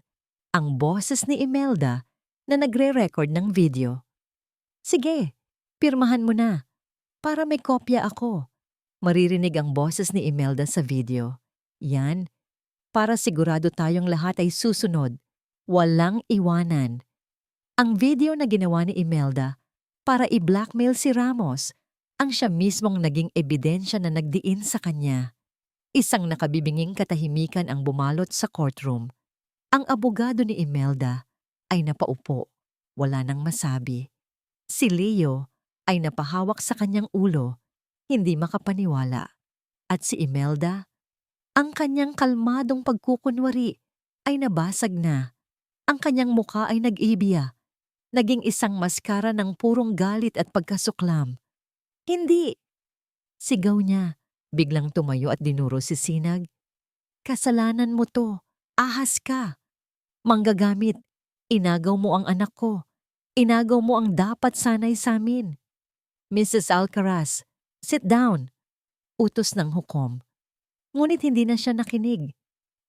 ang boses ni Imelda na nagre-record ng video. Sige, pirmahan mo na, para may kopya ako. Maririnig ang boses ni Imelda sa video. Yan, para sigurado tayong lahat ay susunod. Walang iwanan. Ang video na ginawa ni Imelda para i-blackmail si Ramos ang siya mismong naging ebidensya na nagdiin sa kanya. Isang nakabibinging katahimikan ang bumalot sa courtroom. Ang abogado ni Imelda ay napaupo, wala nang masabi. Si Leo ay napahawak sa kanyang ulo, hindi makapaniwala. At si Imelda, ang kanyang kalmadong pagkukunwari ay nabasag na. Ang kanyang mukha ay nag-ibiya. Naging isang maskara ng purong galit at pagkasuklam. Hindi! Sigaw niya. Biglang tumayo at dinuro si Sinag. Kasalanan mo to. Ahas ka. Manggagamit. Inagaw mo ang anak ko. Inagaw mo ang dapat sanay sa amin. Mrs. Alcaraz, sit down. Utos ng hukom. Ngunit hindi na siya nakinig.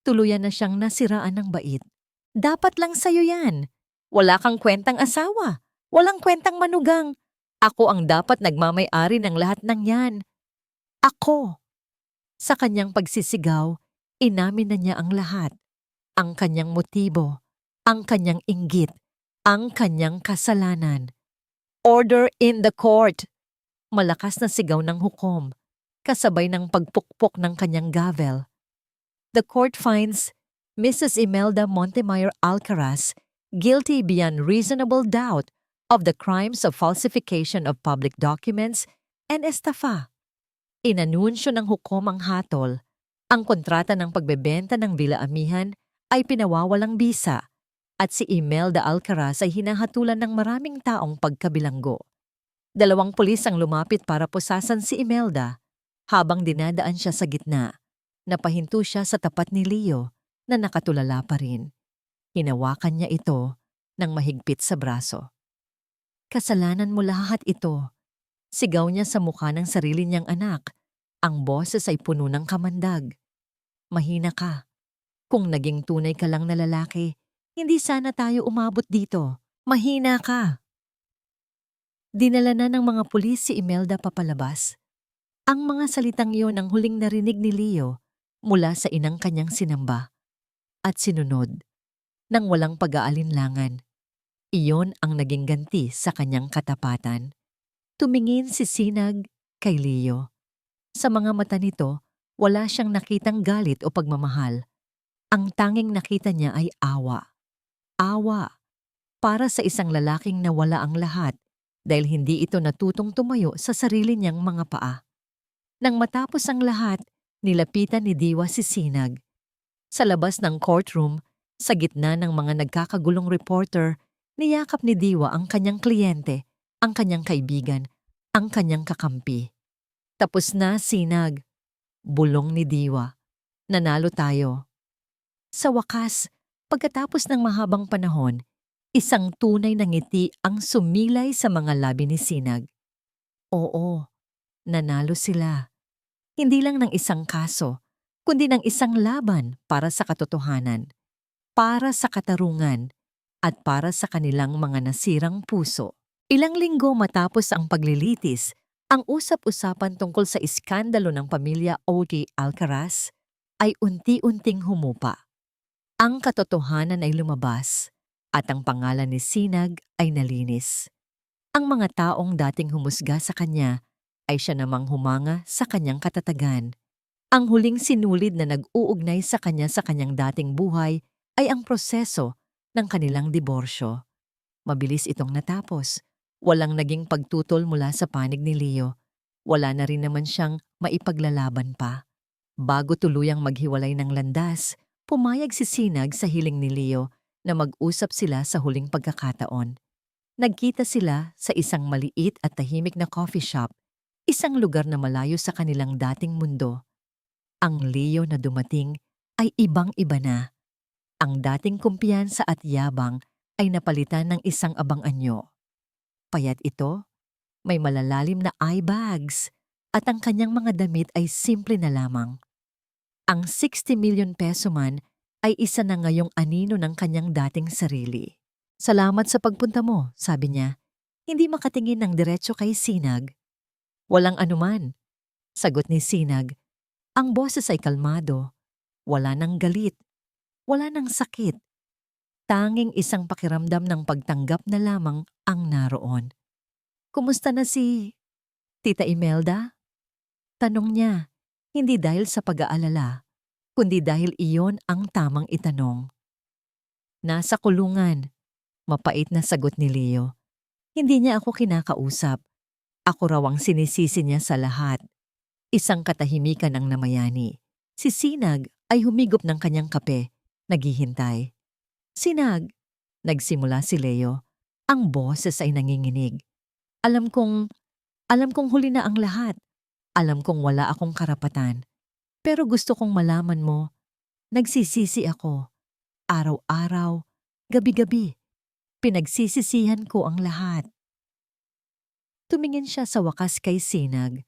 Tuluyan na siyang nasiraan ng bait. Dapat lang sa'yo yan. Wala kang kwentang asawa. Walang kwentang manugang. Ako ang dapat nagmamay-ari ng lahat ng yan. Ako. Sa kanyang pagsisigaw, inamin na niya ang lahat. Ang kanyang motibo, ang kanyang inggit, ang kanyang kasalanan. Order in the court! Malakas na sigaw ng hukom, kasabay ng pagpukpok ng kanyang gavel. The court finds Mrs. Imelda Montemayor Alcaraz guilty beyond reasonable doubt of the crimes of falsification of public documents and estafa. Inanunsyo ng hukom ang hatol. Ang kontrata ng pagbebenta ng Villa Amihan ay pinawawalang bisa at si Imelda Alcaraz ay hinahatulan ng maraming taong pagkabilanggo. 2 pulis ang lumapit para pusasan si Imelda habang dinadaan siya sa gitna. Napahinto siya sa tapat ni Leo na nakatulala pa rin. Hinawakan niya ito ng mahigpit sa braso. Kasalanan mo lahat ito. Sigaw niya sa mukha ng sarili niyang anak. Ang boses ay puno ng kamandag. Mahina ka. Kung naging tunay ka lang na lalaki, hindi sana tayo umabot dito. Mahina ka. Dinala na ng mga pulis si Imelda papalabas. Ang mga salitang iyon ang huling narinig ni Leo mula sa inang kanyang sinamba. At sinunod, nang walang pag-aalinlangan. Iyon ang naging ganti sa kanyang katapatan. Tumingin si Sinag kay Leo. Sa mga mata nito, wala siyang nakitang galit o pagmamahal. Ang tanging nakita niya ay awa. Awa para sa isang lalaking nawala ang lahat dahil hindi ito natutong tumayo sa sarili niyang mga paa. Nang matapos ang lahat, nilapitan ni Diwa si Sinag. Sa labas ng courtroom, sa gitna ng mga nagkakagulong reporter, Niyakap ni Diwa ang kanyang kliyente, ang kanyang kaibigan, ang kanyang kakampi. Tapos na, Sinag. Bulong ni Diwa. Nanalo tayo. Sa wakas, pagkatapos ng mahabang panahon, isang tunay na ngiti ang sumilay sa mga labi ni Sinag. Oo, nanalo sila. Hindi lang ng isang kaso, kundi ng isang laban para sa katotohanan, para sa katarungan, at para sa kanilang mga nasirang puso. Ilang linggo matapos ang paglilitis, ang usap-usapan tungkol sa iskandalo ng pamilya O.D. Alcaraz ay unti-unting humupa. Ang katotohanan ay lumabas at ang pangalan ni Sinag ay nalinis. Ang mga taong dating humusga sa kanya ay siya namang humanga sa kanyang katatagan. Ang huling sinulid na nag-uugnay sa kanyang dating buhay ay ang proseso ng kanilang diborsyo. Mabilis itong natapos. Walang naging pagtutol mula sa panig ni Leo. Wala na rin naman siyang maipaglalaban pa. Bago tuluyang maghiwalay ng landas, pumayag si Sinag sa hiling ni Leo na mag-usap sila sa huling pagkakataon. Nagkita sila sa isang maliit at tahimik na coffee shop, isang lugar na malayo sa kanilang dating mundo. Ang Leo na dumating ay ibang-iba na. Ang dating kumpiyansa at yabang ay napalitan ng isang abang-anyo. Payat ito, may malalalim na eye bags, at ang kanyang mga damit ay simple na lamang. Ang 60 million peso man ay isa na ngayong anino ng kanyang dating sarili. Salamat sa pagpunta mo, sabi niya. Hindi makatingin ng diretso kay Sinag. Walang anuman, sagot ni Sinag. Ang boses ay kalmado. Wala nang galit. Wala nang sakit. Tanging isang pakiramdam ng pagtanggap na lamang ang naroon. Kumusta na si Tita Imelda? Tanong niya, hindi dahil sa pag-aalala, kundi dahil iyon ang tamang itanong. Nasa kulungan, mapait na sagot ni Leo. Hindi niya ako kinakausap. Ako raw ang sinisisi niya sa lahat. Isang katahimikan ang namayani. Si Sinag ay humigop ng kanyang kape, naghihintay. Sinag, nagsimula si Leo. Ang boses ay nanginginig. Alam kong huli na ang lahat. Alam kong wala akong karapatan. Pero gusto kong malaman mo, nagsisisi ako. Araw-araw, gabi-gabi. Pinagsisisihan ko ang lahat. Tumingin siya sa wakas kay Sinag.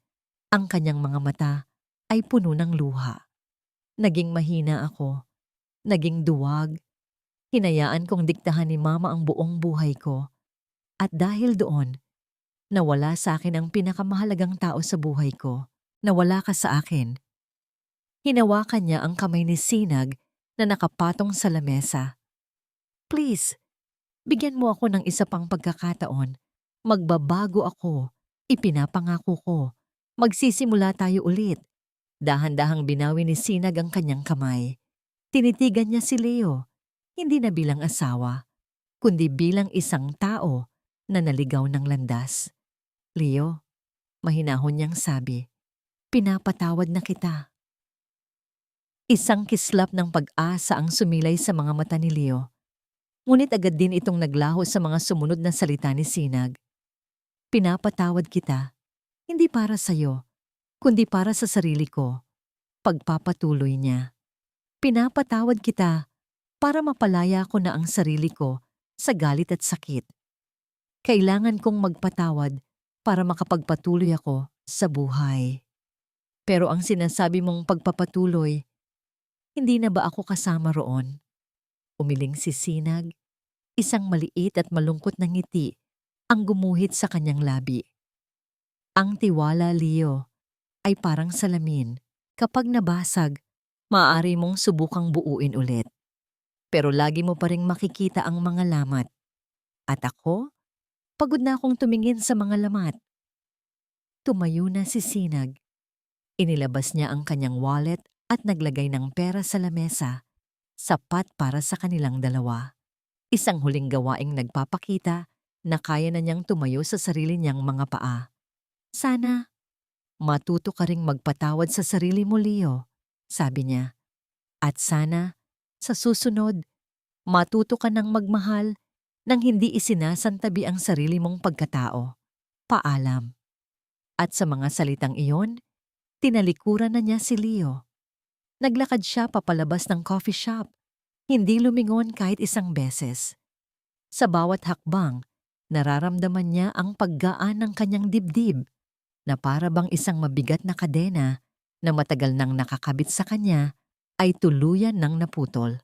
Ang kanyang mga mata ay puno ng luha. Naging mahina ako. Naging duwag. Hinayaan kong diktahan ni Mama ang buong buhay ko. At dahil doon, nawala sa akin ang pinakamahalagang tao sa buhay ko. Nawala ka sa akin. Hinawakan niya ang kamay ni Sinag na nakapatong sa lamesa. Please, bigyan mo ako ng isa pang pagkakataon. Magbabago ako. Ipinapangako ko. Magsisimula tayo ulit. Dahan-dahang binawi ni Sinag ang kanyang kamay. Tinitigan niya si Leo. Hindi na bilang asawa, kundi bilang isang tao na naligaw ng landas. Leo, mahinahon niyang sabi, pinapatawad na kita. Isang kislap ng pag-asa ang sumilay sa mga mata ni Leo. Ngunit agad din itong naglaho sa mga sumunod na salita ni Sinag. Pinapatawad kita, hindi para sa'yo, kundi para sa sarili ko. Pagpapatuloy niya. Pinapatawad kita para mapalaya ko na ang sarili ko sa galit at sakit. Kailangan kong magpatawad para makapagpatuloy ako sa buhay. Pero ang sinasabi mong pagpapatuloy, hindi na ba ako kasama roon? Umiling si Sinag, isang maliit at malungkot na ngiti ang gumuhit sa kanyang labi. Ang tiwala, Leo, ay parang salamin. Kapag nabasag, maaari mong subukang buuin ulit. Pero lagi mo pa ring makikita ang mga lamat. At ako, pagod na akong tumingin sa mga lamat. Tumayo na si Sinag. Inilabas niya ang kanyang wallet at naglagay ng pera sa lamesa, sapat para sa kanilang dalawa. Isang huling gawaing nagpapakita na kaya na niyang tumayo sa sarili niyang mga paa. Sana, matuto ka ring magpatawad sa sarili mo, Leo, sabi niya. At sana, sa susunod, matuto ka ng magmahal nang hindi isinasantabi ang sarili mong pagkatao. Paalam. At sa mga salitang iyon, tinalikuran na niya si Leo. Naglakad siya papalabas ng coffee shop, hindi lumingon kahit isang beses. Sa bawat hakbang, nararamdaman niya ang paggaan ng kanyang dibdib na para bang isang mabigat na kadena na matagal nang nakakabit sa kanya ay tuluyan nang naputol.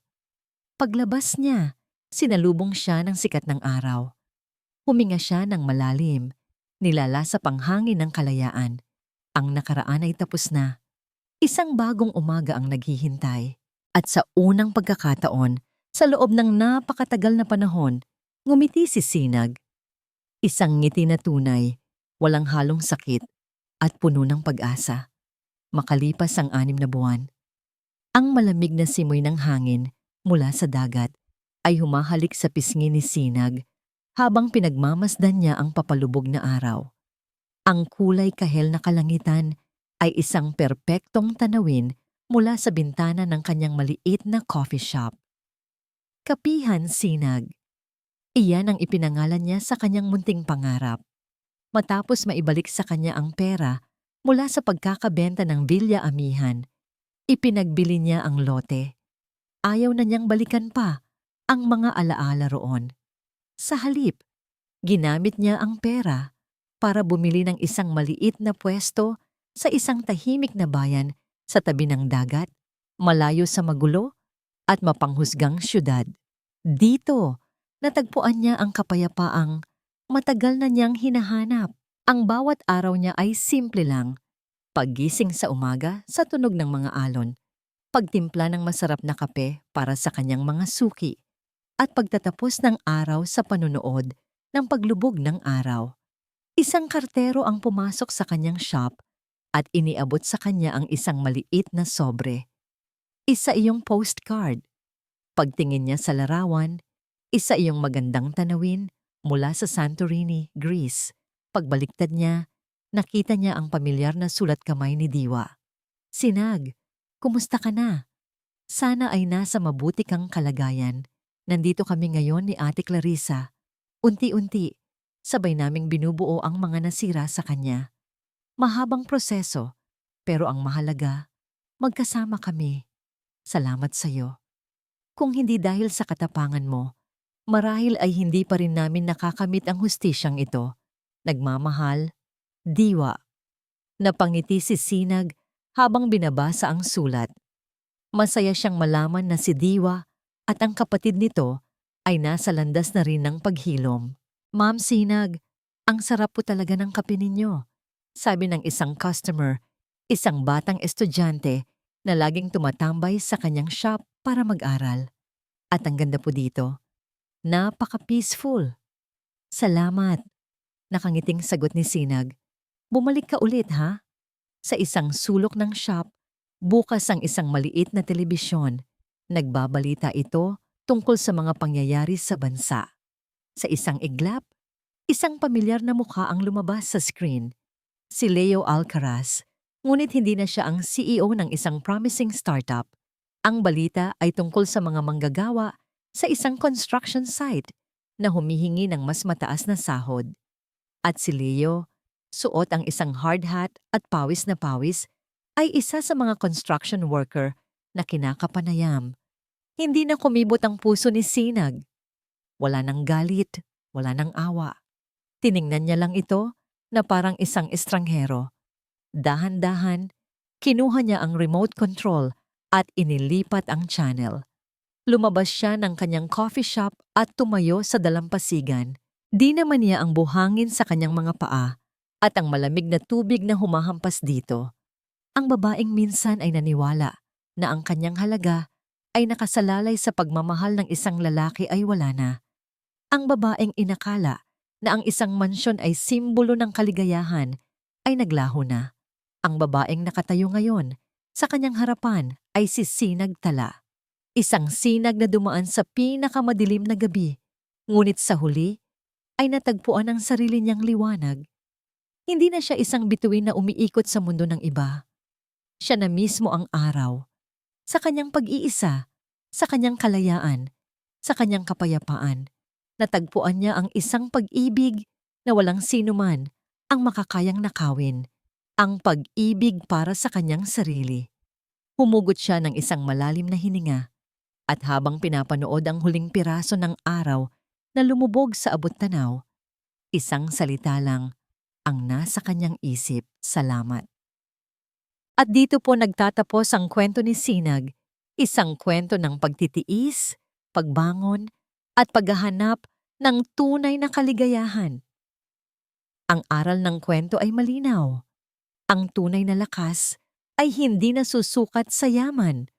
Paglabas niya, sinalubong siya ng sikat ng araw. Huminga siya ng malalim, nilalasap ang hangin ng kalayaan. Ang nakaraan ay tapos na. Isang bagong umaga ang naghihintay. At sa unang pagkakataon, sa loob ng napakatagal na panahon, ngumiti si Sinag. Isang ngiti na tunay, walang halong sakit, at puno ng pag-asa. Makalipas ang 6 na buwan, ang malamig na simoy ng hangin mula sa dagat ay humahalik sa pisngi ni Sinag habang pinagmamasdan niya ang papalubog na araw. Ang kulay kahel na kalangitan ay isang perpektong tanawin mula sa bintana ng kanyang maliit na coffee shop. Kapihan Sinag. Iyan ang ipinangalan niya sa kanyang munting pangarap. Matapos maibalik sa kanya ang pera mula sa pagkakabenta ng Villa Amihan, ipinagbili niya ang lote. Ayaw na niyang balikan pa ang mga alaala roon. Sa halip, ginamit niya ang pera para bumili ng isang maliit na pwesto sa isang tahimik na bayan sa tabi ng dagat, malayo sa magulo at mapanghusgang syudad. Dito, natagpuan niya ang kapayapaang matagal na niyang hinahanap. Ang bawat araw niya ay simple lang. Paggising sa umaga sa tunog ng mga alon, pagtimpla ng masarap na kape para sa kanyang mga suki, at pagtatapos ng araw sa panunood ng paglubog ng araw. Isang kartero ang pumasok sa kanyang shop at iniabot sa kanya ang isang maliit na sobre. Isa iyong postcard. Pagtingin niya sa larawan, isa iyong magandang tanawin mula sa Santorini, Greece. Pagbaliktad niya, nakita niya ang pamilyar na sulat kamay ni Diwa. Sinag, kumusta ka na? Sana ay nasa mabuti kang kalagayan. Nandito kami ngayon ni Ate Clarissa. Unti-unti, sabay naming binubuo ang mga nasira sa kanya. Mahabang proseso, pero ang mahalaga, magkasama kami. Salamat sa iyo. Kung hindi dahil sa katapangan mo, marahil ay hindi pa rin namin nakakamit ang hustisyang ito. Nagmamahal, Diwa. Napangiti si Sinag habang binabasa ang sulat. Masaya siyang malaman na si Diwa at ang kapatid nito ay nasa landas na rin ng paghilom. Ma'am Sinag, ang sarap po talaga ng kape ninyo. Sabi ng isang customer, isang batang estudyante na laging tumatambay sa kanyang shop para mag-aral. At ang ganda po dito, napaka-peaceful. Salamat. Nakangiting sagot ni Sinag. Bumalik ka ulit ha? Sa isang sulok ng shop, bukas ang isang maliit na telebisyon. Nagbabalita ito tungkol sa mga pangyayari sa bansa. Sa isang iglap, isang pamilyar na mukha ang lumabas sa screen. Si Leo Alcaraz, ngunit hindi na siya ang CEO ng isang promising startup. Ang balita ay tungkol sa mga manggagawa sa isang construction site na humihingi ng mas mataas na sahod. At si Leo, suot ang isang hard hat at pawis na pawis, ay isa sa mga construction worker na kinakapanayam. Hindi na kumibot ang puso ni Sinag. Wala nang galit, wala nang awa. Tiningnan niya lang ito na parang isang estranghero. Dahan-dahan, kinuha niya ang remote control at inilipat ang channel. Lumabas siya ng kanyang coffee shop at tumayo sa dalampasigan. Di naman niya ang buhangin sa kanyang mga paa at ang malamig na tubig na humahampas dito. Ang babaeng minsan ay naniwala na ang kanyang halaga ay nakasalalay sa pagmamahal ng isang lalaki ay wala na. Ang babaeng inakala na ang isang mansyon ay simbolo ng kaligayahan ay naglaho na. Ang babaeng nakatayo ngayon sa kanyang harapan ay si Sinag Tala. Isang sinag na dumaan sa pinakamadilim na gabi, ngunit sa huli ay natagpuan ang sarili niyang liwanag. Hindi na siya isang bituin na umiikot sa mundo ng iba. Siya na mismo ang araw. Sa kanyang pag-iisa, sa kanyang kalayaan, sa kanyang kapayapaan, Natagpuan niya ang isang pag-ibig na walang sinuman ang makakayang nakawin, ang pag-ibig para sa kanyang sarili. Humugot siya ng isang malalim na hininga at habang pinapanood ang huling piraso ng araw na lumubog sa abot-tanaw, isang salita lang ang nasa kanyang isip, salamat. At dito po nagtatapos ang kwento ni Sinag, isang kwento ng pagtitiis, pagbangon, at paghahanap ng tunay na kaligayahan. Ang aral ng kwento ay malinaw. Ang tunay na lakas ay hindi nasusukat sa yaman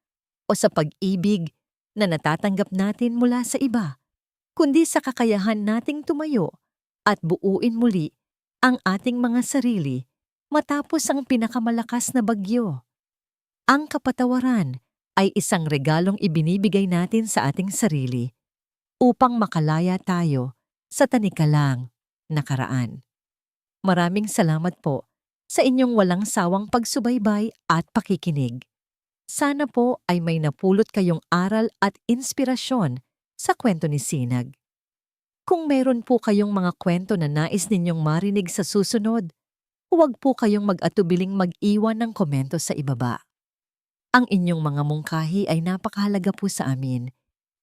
o sa pag-ibig na natatanggap natin mula sa iba, kundi sa kakayahan nating tumayo at buuin muli ang ating mga sarili matapos ang pinakamalakas na bagyo. Ang kapatawaran ay isang regalong ibinibigay natin sa ating sarili upang makalaya tayo sa tanikalang nakaraan. Maraming salamat po sa inyong walang sawang pagsubaybay at pakikinig. Sana po ay may napulot kayong aral at inspirasyon sa kwento ni Sinag. Kung meron po kayong mga kwento na nais ninyong marinig sa susunod, huwag po kayong mag-atubiling mag-iwan ng komento sa ibaba. Ang inyong mga mungkahi ay napakahalaga po sa amin.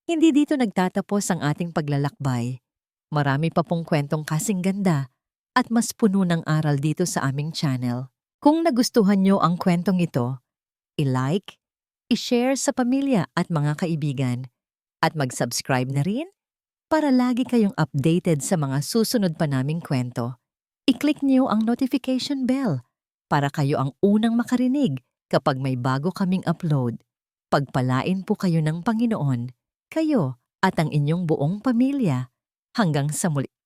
Hindi dito nagtatapos ang ating paglalakbay. Marami pa pong kwentong kasing ganda at mas puno ng aral dito sa aming channel. Kung nagustuhan nyo ang kwentong ito, i-like, i-share sa pamilya at mga kaibigan, at mag-subscribe na rin para lagi kayong updated sa mga susunod pa naming kwento. I-click niyo ang notification bell para kayo ang unang makarinig kapag may bago kaming upload. Pagpalain po kayo ng Panginoon, kayo at ang inyong buong pamilya. Hanggang sa muli.